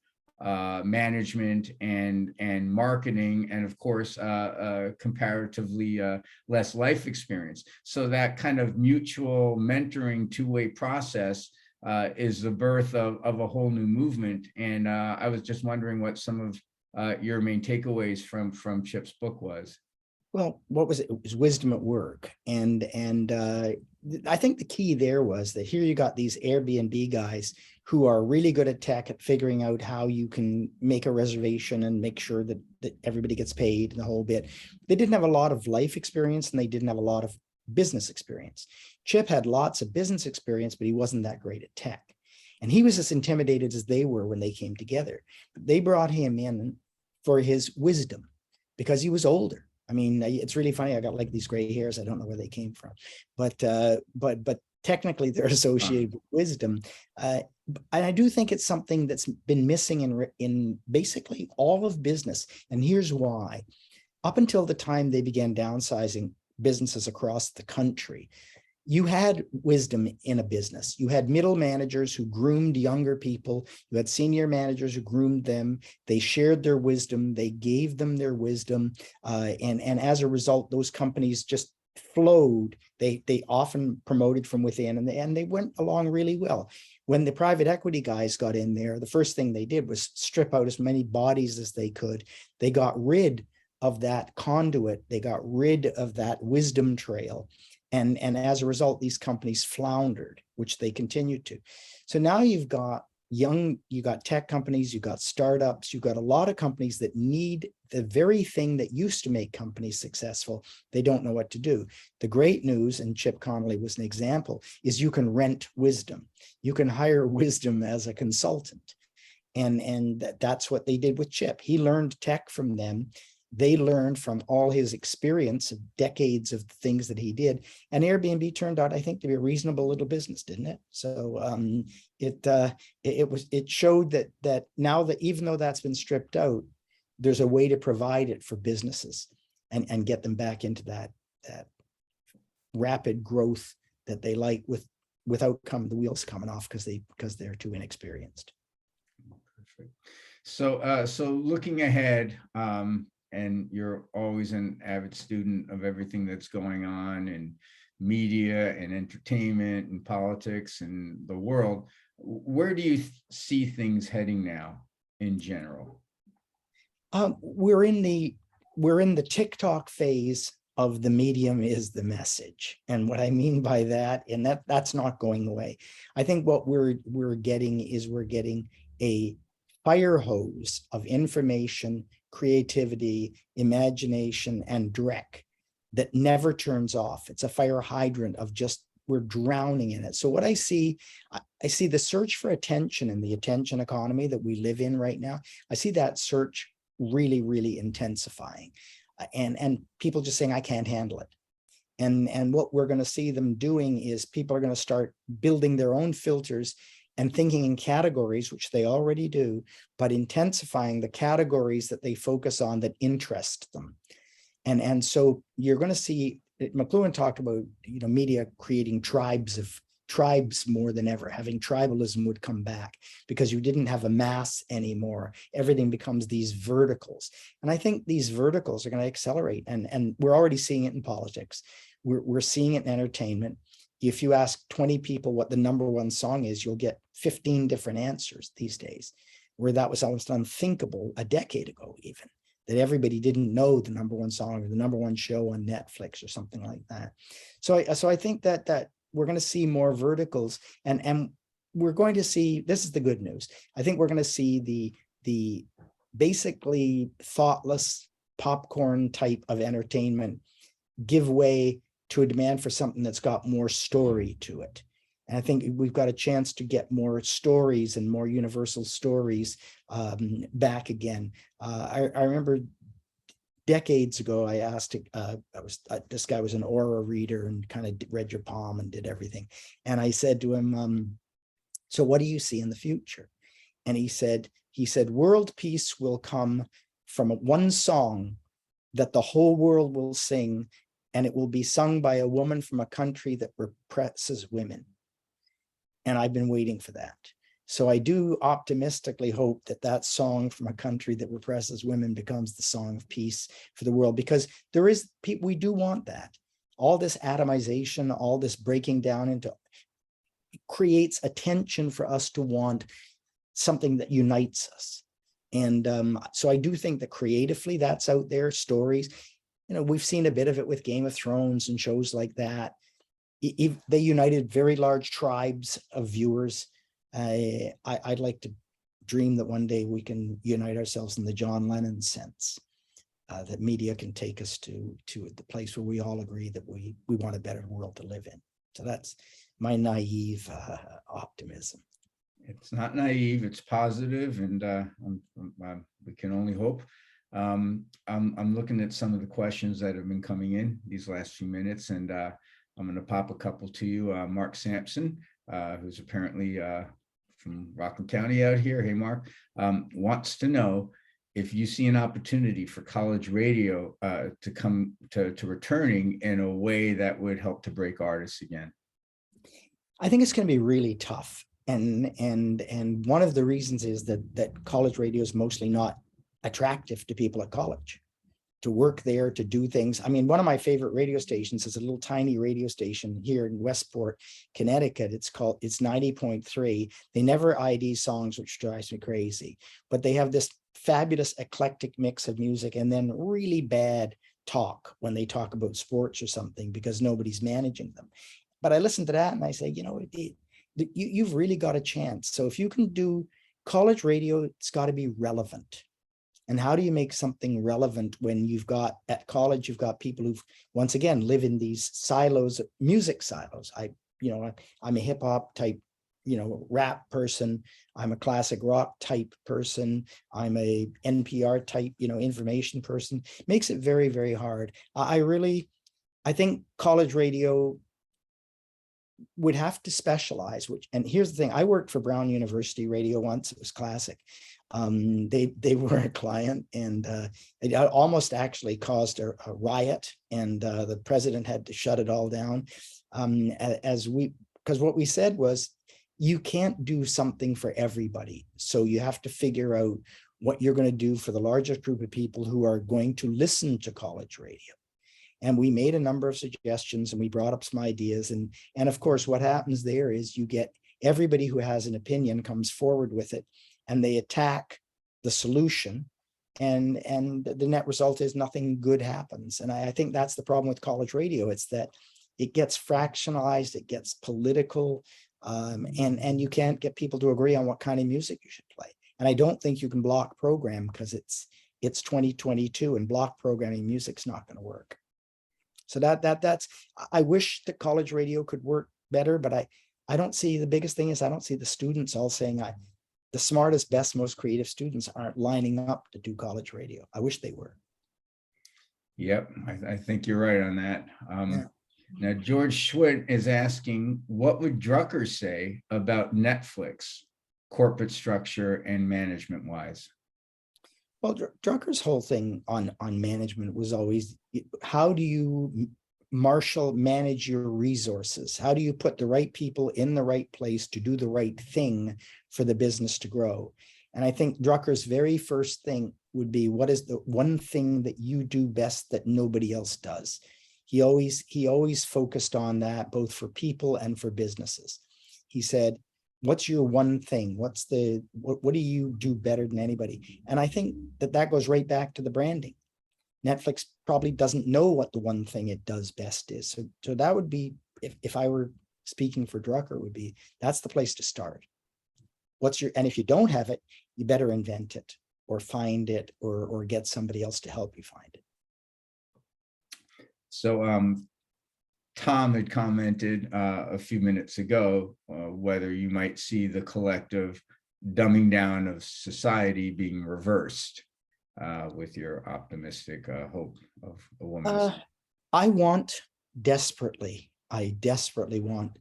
management and marketing, and of course comparatively less life experience. So that kind of mutual mentoring, two-way process is the birth of a whole new movement. And I was just wondering what some of your main takeaways from Chip's book was. Well, what was it? It was wisdom at work. And I think the key there was that here you got these Airbnb guys who are really good at tech, at figuring out how you can make a reservation and make sure that everybody gets paid and the whole bit. They didn't have a lot of life experience, and they didn't have a lot of business experience. Chip had lots of business experience, but he wasn't that great at tech. And he was as intimidated as they were when they came together. They brought him in for his wisdom because he was older. I mean, it's really funny. I got like these gray hairs. I don't know where they came from, but technically they're associated with wisdom. And I do think it's something that's been missing in basically all of business. And here's why. Up until the time they began downsizing businesses across the country, you had wisdom in a business. You had middle managers who groomed younger people. You had senior managers who groomed them. They shared their wisdom. They gave them their wisdom. And as a result, those companies just flowed. They often promoted from within, and they went along really well. When the private equity guys got in there, the first thing they did was strip out as many bodies as they could. They got rid of that conduit. They got rid of that wisdom trail. And as a result, these companies floundered, which they continued to. So now you got tech companies, you got startups, you got a lot of companies that need the very thing that used to make companies successful. They don't know what to do. The great news, and Chip Conley was an example, is you can rent wisdom. You can hire wisdom as a consultant. And that's what they did with Chip. He learned tech from them. They learned from all his experience of decades of things that he did. And Airbnb turned out, I think, to be a reasonable little business, didn't it? So it showed that now that even though that's been stripped out, there's a way to provide it for businesses and get them back into that rapid growth that they like without the wheels coming off because they're too inexperienced. Perfect. So looking ahead, and you're always an avid student of everything that's going on in media and entertainment and politics and the world. Where do you see things heading now in general? We're in the TikTok phase of the medium is the message. And what I mean by that, and that's not going away. I think what we're getting a fire hose of information, creativity, imagination, and dreck that never turns off. It's a fire hydrant of just, we're drowning in it. So what I see the search for attention in the attention economy that we live in right now. I see that search really, really intensifying, and people just saying, I can't handle it. And what we're going to see them doing is people are going to start building their own filters and thinking in categories, which they already do, but intensifying the categories that they focus on that interest them. And so you're going to see, McLuhan talked about, media creating tribes more than ever. Having tribalism would come back because you didn't have a mass anymore. Everything becomes these verticals. And I think these verticals are going to accelerate. And we're already seeing it in politics. We're seeing it in entertainment. if you ask 20 people what the number one song is, you'll get 15 different answers these days, where that was almost unthinkable a decade ago, even, that everybody didn't know the number one song or the number one show on Netflix or something like that. So I think that we're going to see more verticals, and we're going to see, this is the good news. I think we're going to see the basically thoughtless popcorn type of entertainment give way to a demand for something that's got more story to it. And I think we've got a chance to get more stories and more universal stories back again. I remember decades ago, I asked, this guy was an aura reader and kind of read your palm and did everything. And I said to him, so what do you see in the future? And he said, world peace will come from one song that the whole world will sing, and it will be sung by a woman from a country that represses women. And I've been waiting for that. So I do optimistically hope that that song from a country that represses women becomes the song of peace for the world, because there is, we do want that. All this atomization, all this breaking down into, creates a tension for us to want something that unites us. And so I do think that creatively that's out there, stories. You know, we've seen a bit of it with Game of Thrones and shows like that. They united very large tribes of viewers. I'd like to dream that one day we can unite ourselves in the John Lennon sense, that media can take us to the place where we all agree that we want a better world to live in. So that's my naive optimism. It's not naive, it's positive, and we can only hope. I'm looking at some of the questions that have been coming in these last few minutes, and I'm going to pop a couple to you. Mark Sampson, who's apparently from Rockland County out here. Hey, Mark, wants to know if you see an opportunity for college radio to come to returning in a way that would help to break artists again. I think it's going to be really tough. And one of the reasons is that college radio is mostly not attractive to people at college, to work there, to do things. I mean, one of my favorite radio stations is a little tiny radio station here in Westport, Connecticut. It's 90.3. They never ID songs, which drives me crazy, but they have this fabulous eclectic mix of music and then really bad talk when they talk about sports or something because nobody's managing them. But I listen to that and I say, you know, you've really got a chance. So if you can do college radio, it's got to be relevant. And how do you make something relevant when you've got, at college, you've got people who've, once again, live in these silos, music silos. I'm a hip hop type, rap person. I'm a classic rock type person. I'm a NPR type, information person. Makes it very, very hard. I think college radio would have to specialize, and here's the thing, I worked for Brown University Radio once. It was classic. They were a client, and it almost actually caused a riot, and the president had to shut it all down. Because what we said was, you can't do something for everybody. So you have to figure out what you're going to do for the largest group of people who are going to listen to college radio. And we made a number of suggestions and we brought up some ideas. And of course, what happens there is you get everybody who has an opinion comes forward with it and they attack the solution. And the net result is nothing good happens. And I think that's the problem with college radio. It's that it gets fractionalized, it gets political, and you can't get people to agree on what kind of music you should play. And I don't think you can block program because it's 2022 and block programming music's not going to work. So that's, I wish that college radio could work better, but I don't see, the biggest thing is I don't see the students all saying, the smartest, best, most creative students aren't lining up to do college radio. I wish they were. Yep, I think you're right on that. Yeah. Now, George Schwitt is asking, what would Drucker say about Netflix, corporate structure and management wise? Well, Drucker's whole thing on management was always, how do you manage your resources? How do you put the right people in the right place to do the right thing for the business to grow? And I think Drucker's very first thing would be, what is the one thing that you do best that nobody else does? He always focused on that, both for people and for businesses. He said, what's your one thing? What do you do better than anybody? And I think that goes right back to the branding. Netflix probably doesn't know what the one thing it does best is. So that would be, if I were speaking for Drucker, would be, that's the place to start. And if you don't have it, you better invent it or find it or get somebody else to help you find it. So Tom had commented a few minutes ago whether you might see the collective dumbing down of society being reversed with your optimistic hope of a woman's. I desperately want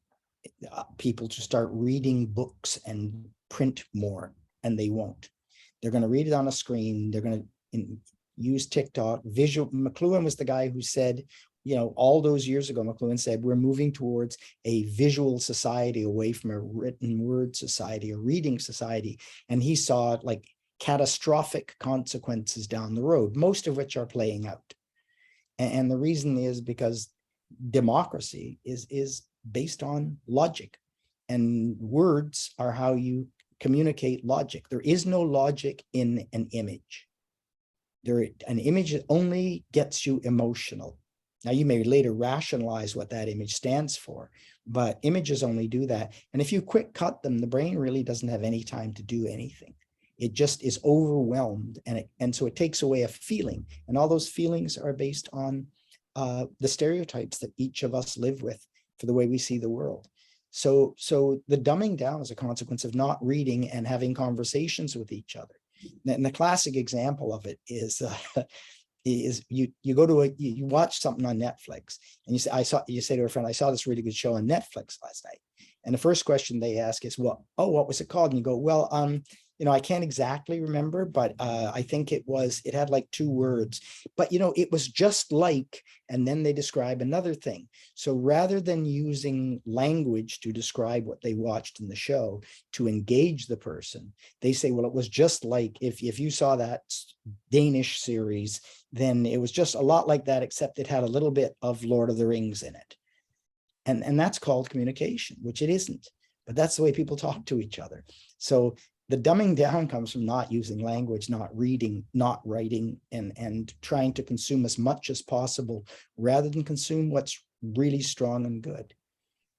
people to start reading books and print more, and they won't. They're going to read it on a screen. They're going to use TikTok. McLuhan was the guy who said, all those years ago, McLuhan said, we're moving towards a visual society away from a written word society, a reading society. And he saw like catastrophic consequences down the road, most of which are playing out. And the reason is because democracy is based on logic, and words are how you communicate logic. There is no logic in an image. An image only gets you emotional. Now, you may later rationalize what that image stands for, but images only do that. And if you quick cut them, the brain really doesn't have any time to do anything. It just is overwhelmed, and so it takes away a feeling. And all those feelings are based on the stereotypes that each of us live with for the way we see the world. So the dumbing down is a consequence of not reading and having conversations with each other. And the classic example of it is you go to you watch something on Netflix, and you say to a friend, I saw this really good show on Netflix last night. And the first question they ask is, what was it called? And you go, well, I can't exactly remember, but I think it had like 2 words, but it was just like, and then they describe another thing. So rather than using language to describe what they watched in the show to engage the person, they say, well, it was just like, if you saw that Danish series, then it was just a lot like that, except it had a little bit of Lord of the Rings in it. And that's called communication, which it isn't, but that's the way people talk to each other. So the dumbing down comes from not using language, not reading, not writing, and trying to consume as much as possible rather than consume what's really strong and good.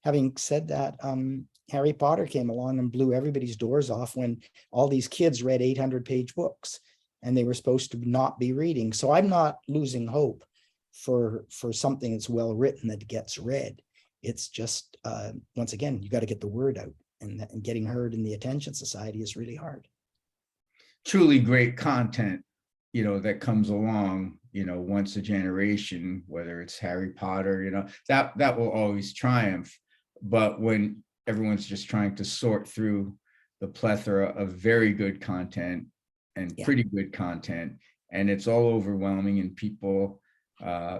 Having said that, Harry Potter came along and blew everybody's doors off when all these kids read 800-page books, and they were supposed to not be reading. So I'm not losing hope for something that's well written that gets read. It's just, once again, you got to get the word out, and getting heard in the attention society is really hard. Truly great content, that comes along, once a generation, whether it's Harry Potter, that will always triumph. But when everyone's just trying to sort through the plethora of very good content and pretty good content, and it's all overwhelming, and people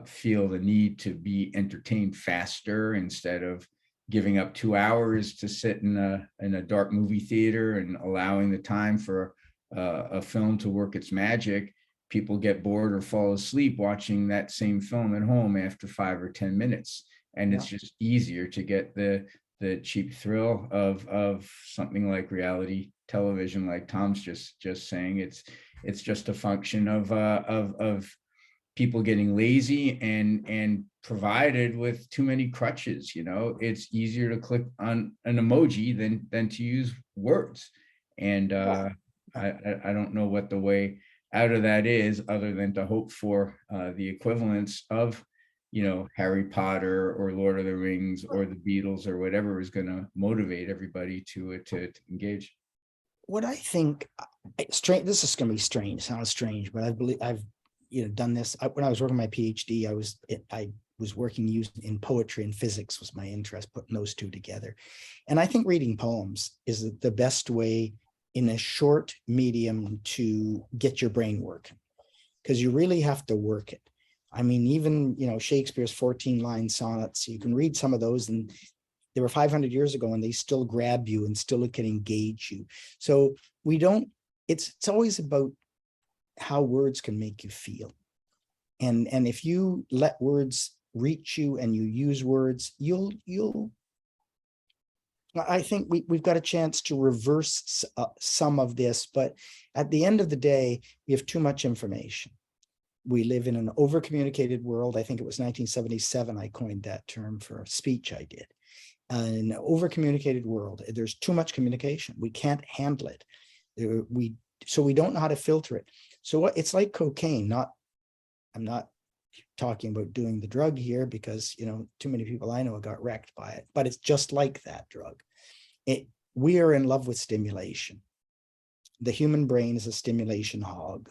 feel the need to be entertained faster instead of giving up 2 hours to sit in a dark movie theater and allowing the time for a film to work its magic. People get bored or fall asleep watching that same film at home after 5 or 10 minutes. And it's just easier to get the cheap thrill of something like reality television, like Tom's just saying. It's just a function of people getting lazy and provided with too many crutches. It's easier to click on an emoji than to use words. And I don't know what the way out of that is, other than to hope for the equivalence of, Harry Potter or Lord of the Rings or the Beatles or whatever is going to motivate everybody to engage. What I think, strange, this is going to be strange, sounds strange, but I've done this. When I was working my PhD, I was working in poetry and physics was my interest, putting those two together. And I think reading poems is the best way in a short medium to get your brain working, because you really have to work it. I mean, even, Shakespeare's 14-line sonnets, you can read some of those, and they were 500 years ago, and they still grab you and still can engage you. So it's always about how words can make you feel. And if you let words reach you and you use words, I think we've got a chance to reverse some of this, but at the end of the day, we have too much information. We live in an over-communicated world. I think it was 1977 I coined that term for a speech I did. An over-communicated world. There's too much communication. We can't handle it. So we don't know how to filter it. So it's like cocaine. I'm not talking about doing the drug here because, you know, too many people I know got wrecked by it, but it's just like that drug. We are in love with stimulation. The human brain is a stimulation hog.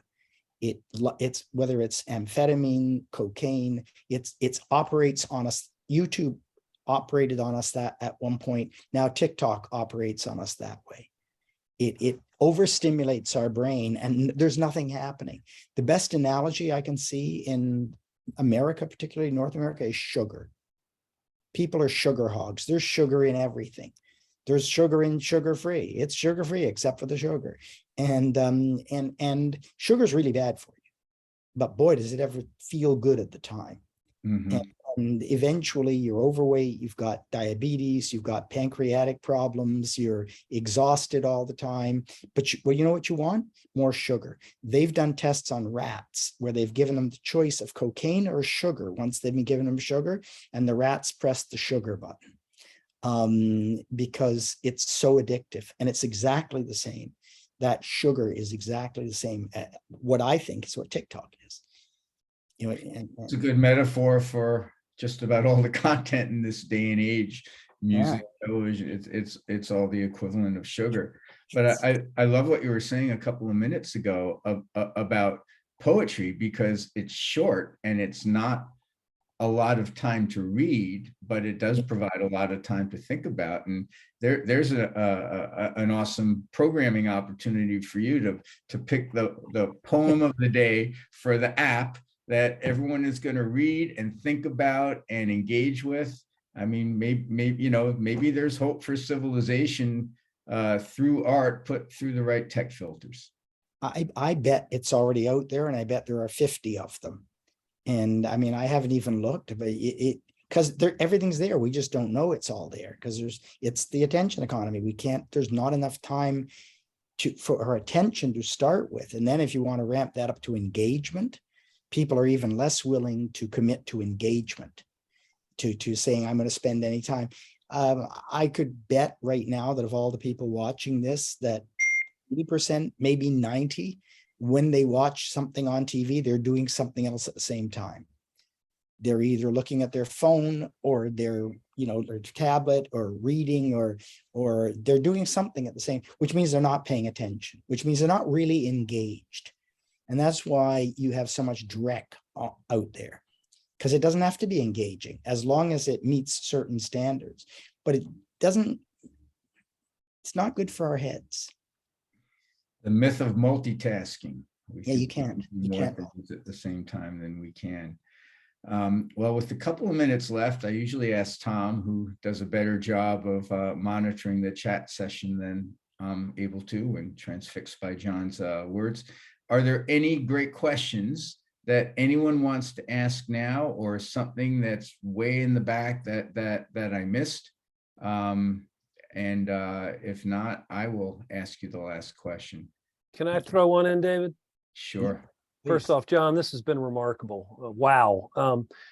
It's whether it's amphetamine, cocaine, it operates on us. YouTube operated on us that at one point. Now TikTok operates on us that way. It overstimulates our brain and there's nothing happening. The best analogy I can see in America, particularly North America, is sugar. People are sugar hogs. There's sugar in everything. There's sugar in sugar-free. It's sugar-free except for the sugar. And sugar is really bad for you. But boy, does it ever feel good at the time. Mm-hmm. And eventually you're overweight, you've got diabetes, you've got pancreatic problems, you're exhausted all the time. But you know what you want? More sugar. They've done tests on rats where they've given them the choice of cocaine or sugar once they've been given them sugar, and the rats press the sugar button because it's so addictive. And it's exactly the same. That sugar is exactly the same. What I think is what TikTok is. You know, it's a good metaphor for just about all the content in this day and age. Music, television, it's all the equivalent of sugar. But I love what you were saying a couple of minutes ago about poetry, because it's short and it's not a lot of time to read, but it does provide a lot of time to think about. And there's an awesome programming opportunity for you to pick the poem of the day for the app that everyone is going to read and think about and engage with. I mean, maybe there's hope for civilization through art put through the right tech filters. I bet it's already out there, and I bet there are 50 of them. And I mean, I haven't even looked, but because everything's there. We just don't know it's all there because it's the attention economy. There's not enough time for our attention to start with. And then if you want to ramp that up to engagement, people are even less willing to commit to engagement, to saying, I'm going to spend any time. I could bet right now that of all the people watching this, that 80%, maybe 90%, when they watch something on TV, they're doing something else at the same time. They're either looking at their phone or their tablet or reading or they're doing something at the same, which means they're not paying attention, which means they're not really engaged. And that's why you have so much dreck out there, because it doesn't have to be engaging as long as it meets certain standards, but it's not good for our heads. The myth of multitasking. You can't at the same time than we can. Well, with a couple of minutes left, I usually ask Tom, who does a better job of monitoring the chat session than I'm able to when transfixed by John's words. Are there any great questions that anyone wants to ask now, or something that's way in the back that I missed? And if not, I will ask you the last question. Can I throw one in, David? Sure. First off, John, this has been remarkable. Wow.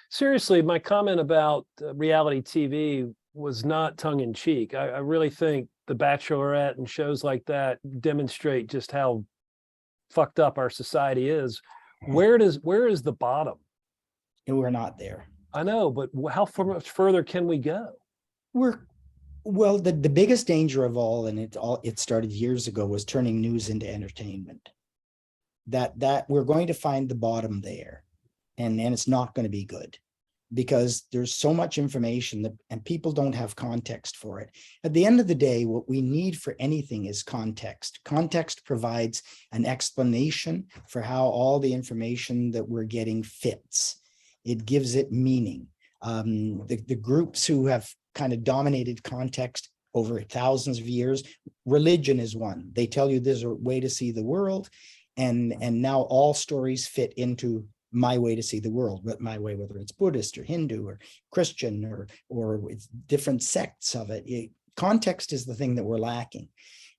Seriously, my comment about reality TV was not tongue in cheek. I really think The Bachelorette and shows like that demonstrate just how fucked up our society is. Where is the bottom? And we're not there. I know, but how much further can we go? Well, the biggest danger of all, and it started years ago, was turning news into entertainment. That we're going to find the bottom there, and it's not going to be good, because there's so much information and people don't have context for it. At the end of the day, what we need for anything is context. Context provides an explanation for how all the information that we're getting fits. It gives it meaning. The groups who have kind of dominated context over thousands of years, religion is one. They tell you there's a way to see the world, and now all stories fit into my way to see the world, but my way, whether it's Buddhist or Hindu or Christian or with different sects of it. Context is the thing that we're lacking.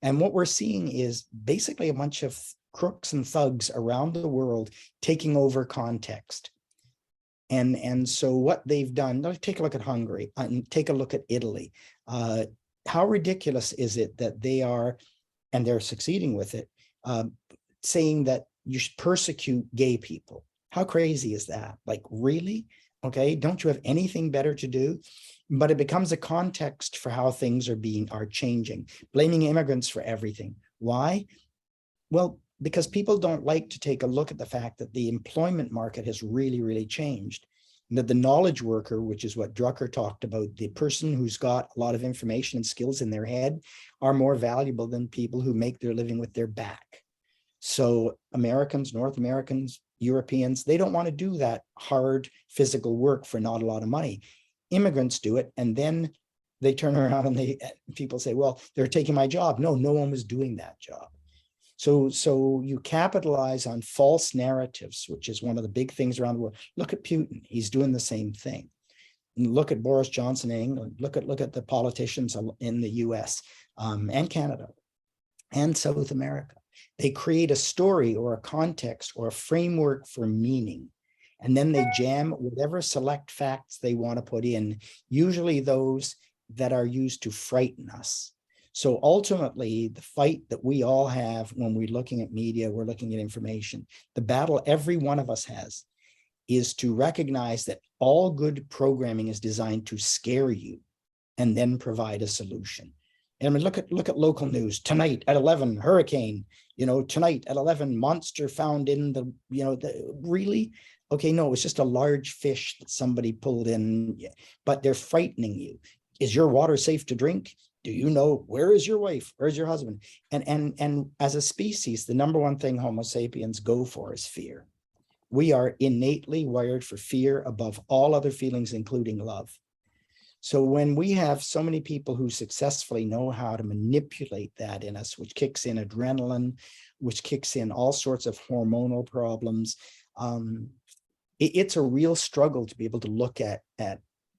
And what we're seeing is basically a bunch of crooks and thugs around the world taking over context. And so what they've done, let's take a look at Hungary and take a look at Italy. How ridiculous is it that they are, and they're succeeding with it, saying that you should persecute gay people? How crazy is that? Like, really? Okay, don't you have anything better to do? But it becomes a context for how things are changing, blaming immigrants for everything. Why? Well, because people don't like to take a look at the fact that the employment market has really, really changed. And that the knowledge worker, which is what Drucker talked about, the person who's got a lot of information and skills in their head, are more valuable than people who make their living with their back. So Americans, North Americans, Europeans, they don't want to do that hard physical work for not a lot of money. Immigrants do it, and then they turn around and people say, well, they're taking my job. No, no one was doing that job. So you capitalize on false narratives, which is one of the big things around the world. Look at Putin, he's doing the same thing. And look at Boris Johnson in England, look at the politicians in the US and Canada and South America. They create a story or a context or a framework for meaning. And then they jam whatever select facts they want to put in, usually those that are used to frighten us. So ultimately, the fight that we all have when we're looking at media, we're looking at information, the battle every one of us has is to recognize that all good programming is designed to scare you and then provide a solution. And I mean, look at local news tonight at 11, hurricane, tonight at 11, monster found in the, really? Okay, no, it was just a large fish that somebody pulled in, but they're frightening you. Is your water safe to drink? Do you know, where is your wife? Where's your husband? And as a species, the number one thing Homo sapiens go for is fear. We are innately wired for fear above all other feelings, including love. So when we have so many people who successfully know how to manipulate that in us, which kicks in adrenaline, which kicks in all sorts of hormonal problems, it's a real struggle to be able to look at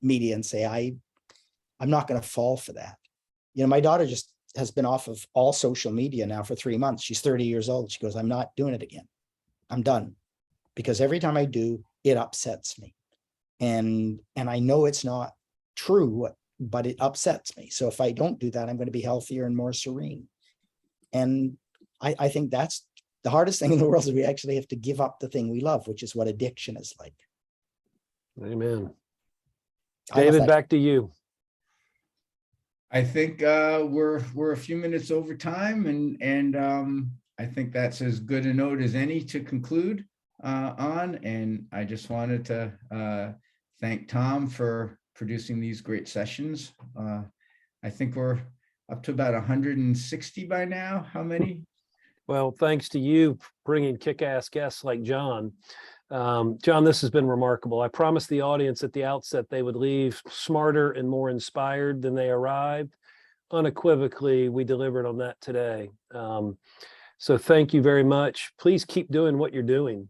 media and say, I'm not going to fall for that. My daughter just has been off of all social media now for 3 months. She's 30 years old. She goes, I'm not doing it again. I'm done. Because every time I do, it upsets me. And I know it's not true, but it upsets me. So if I don't do that, I'm going to be healthier and more serene. And I think that's the hardest thing in the world, is we actually have to give up the thing we love, which is what addiction is like. Amen. David, back to you. I think we're a few minutes over time, and I think that's as good a note as any to conclude on. And I just wanted to thank Tom for producing these great sessions. I think we're up to about 160 by now. How many? Well, thanks to you bringing kick-ass guests like John. John, this has been remarkable. I promised the audience at the outset they would leave smarter and more inspired than they arrived. Unequivocally, we delivered on that today. So thank you very much. Please keep doing what you're doing.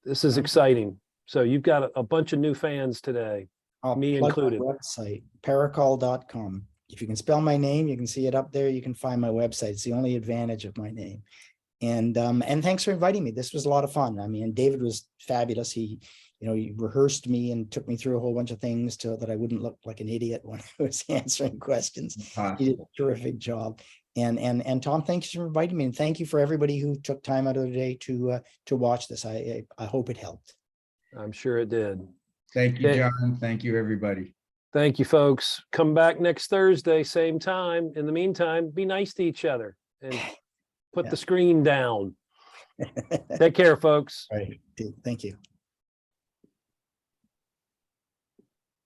This is exciting. So you've got a bunch of new fans today, me included. Website, Parikhal.com. If you can spell my name, you can see it up there. You can find my website. It's the only advantage of my name. And thanks for inviting me. This was a lot of fun. I mean, David was fabulous. He rehearsed me and took me through a whole bunch of things so that I wouldn't look like an idiot when I was answering questions. He did a terrific job. And Tom, thanks for inviting me, and thank you for everybody who took time out of the day to watch this. I hope it helped. I'm sure it did. Thank you, John. Thank you, everybody. Thank you, folks. Come back next Thursday, same time. In the meantime, be nice to each other and put the screen down. Take care, folks. All right. Thank you.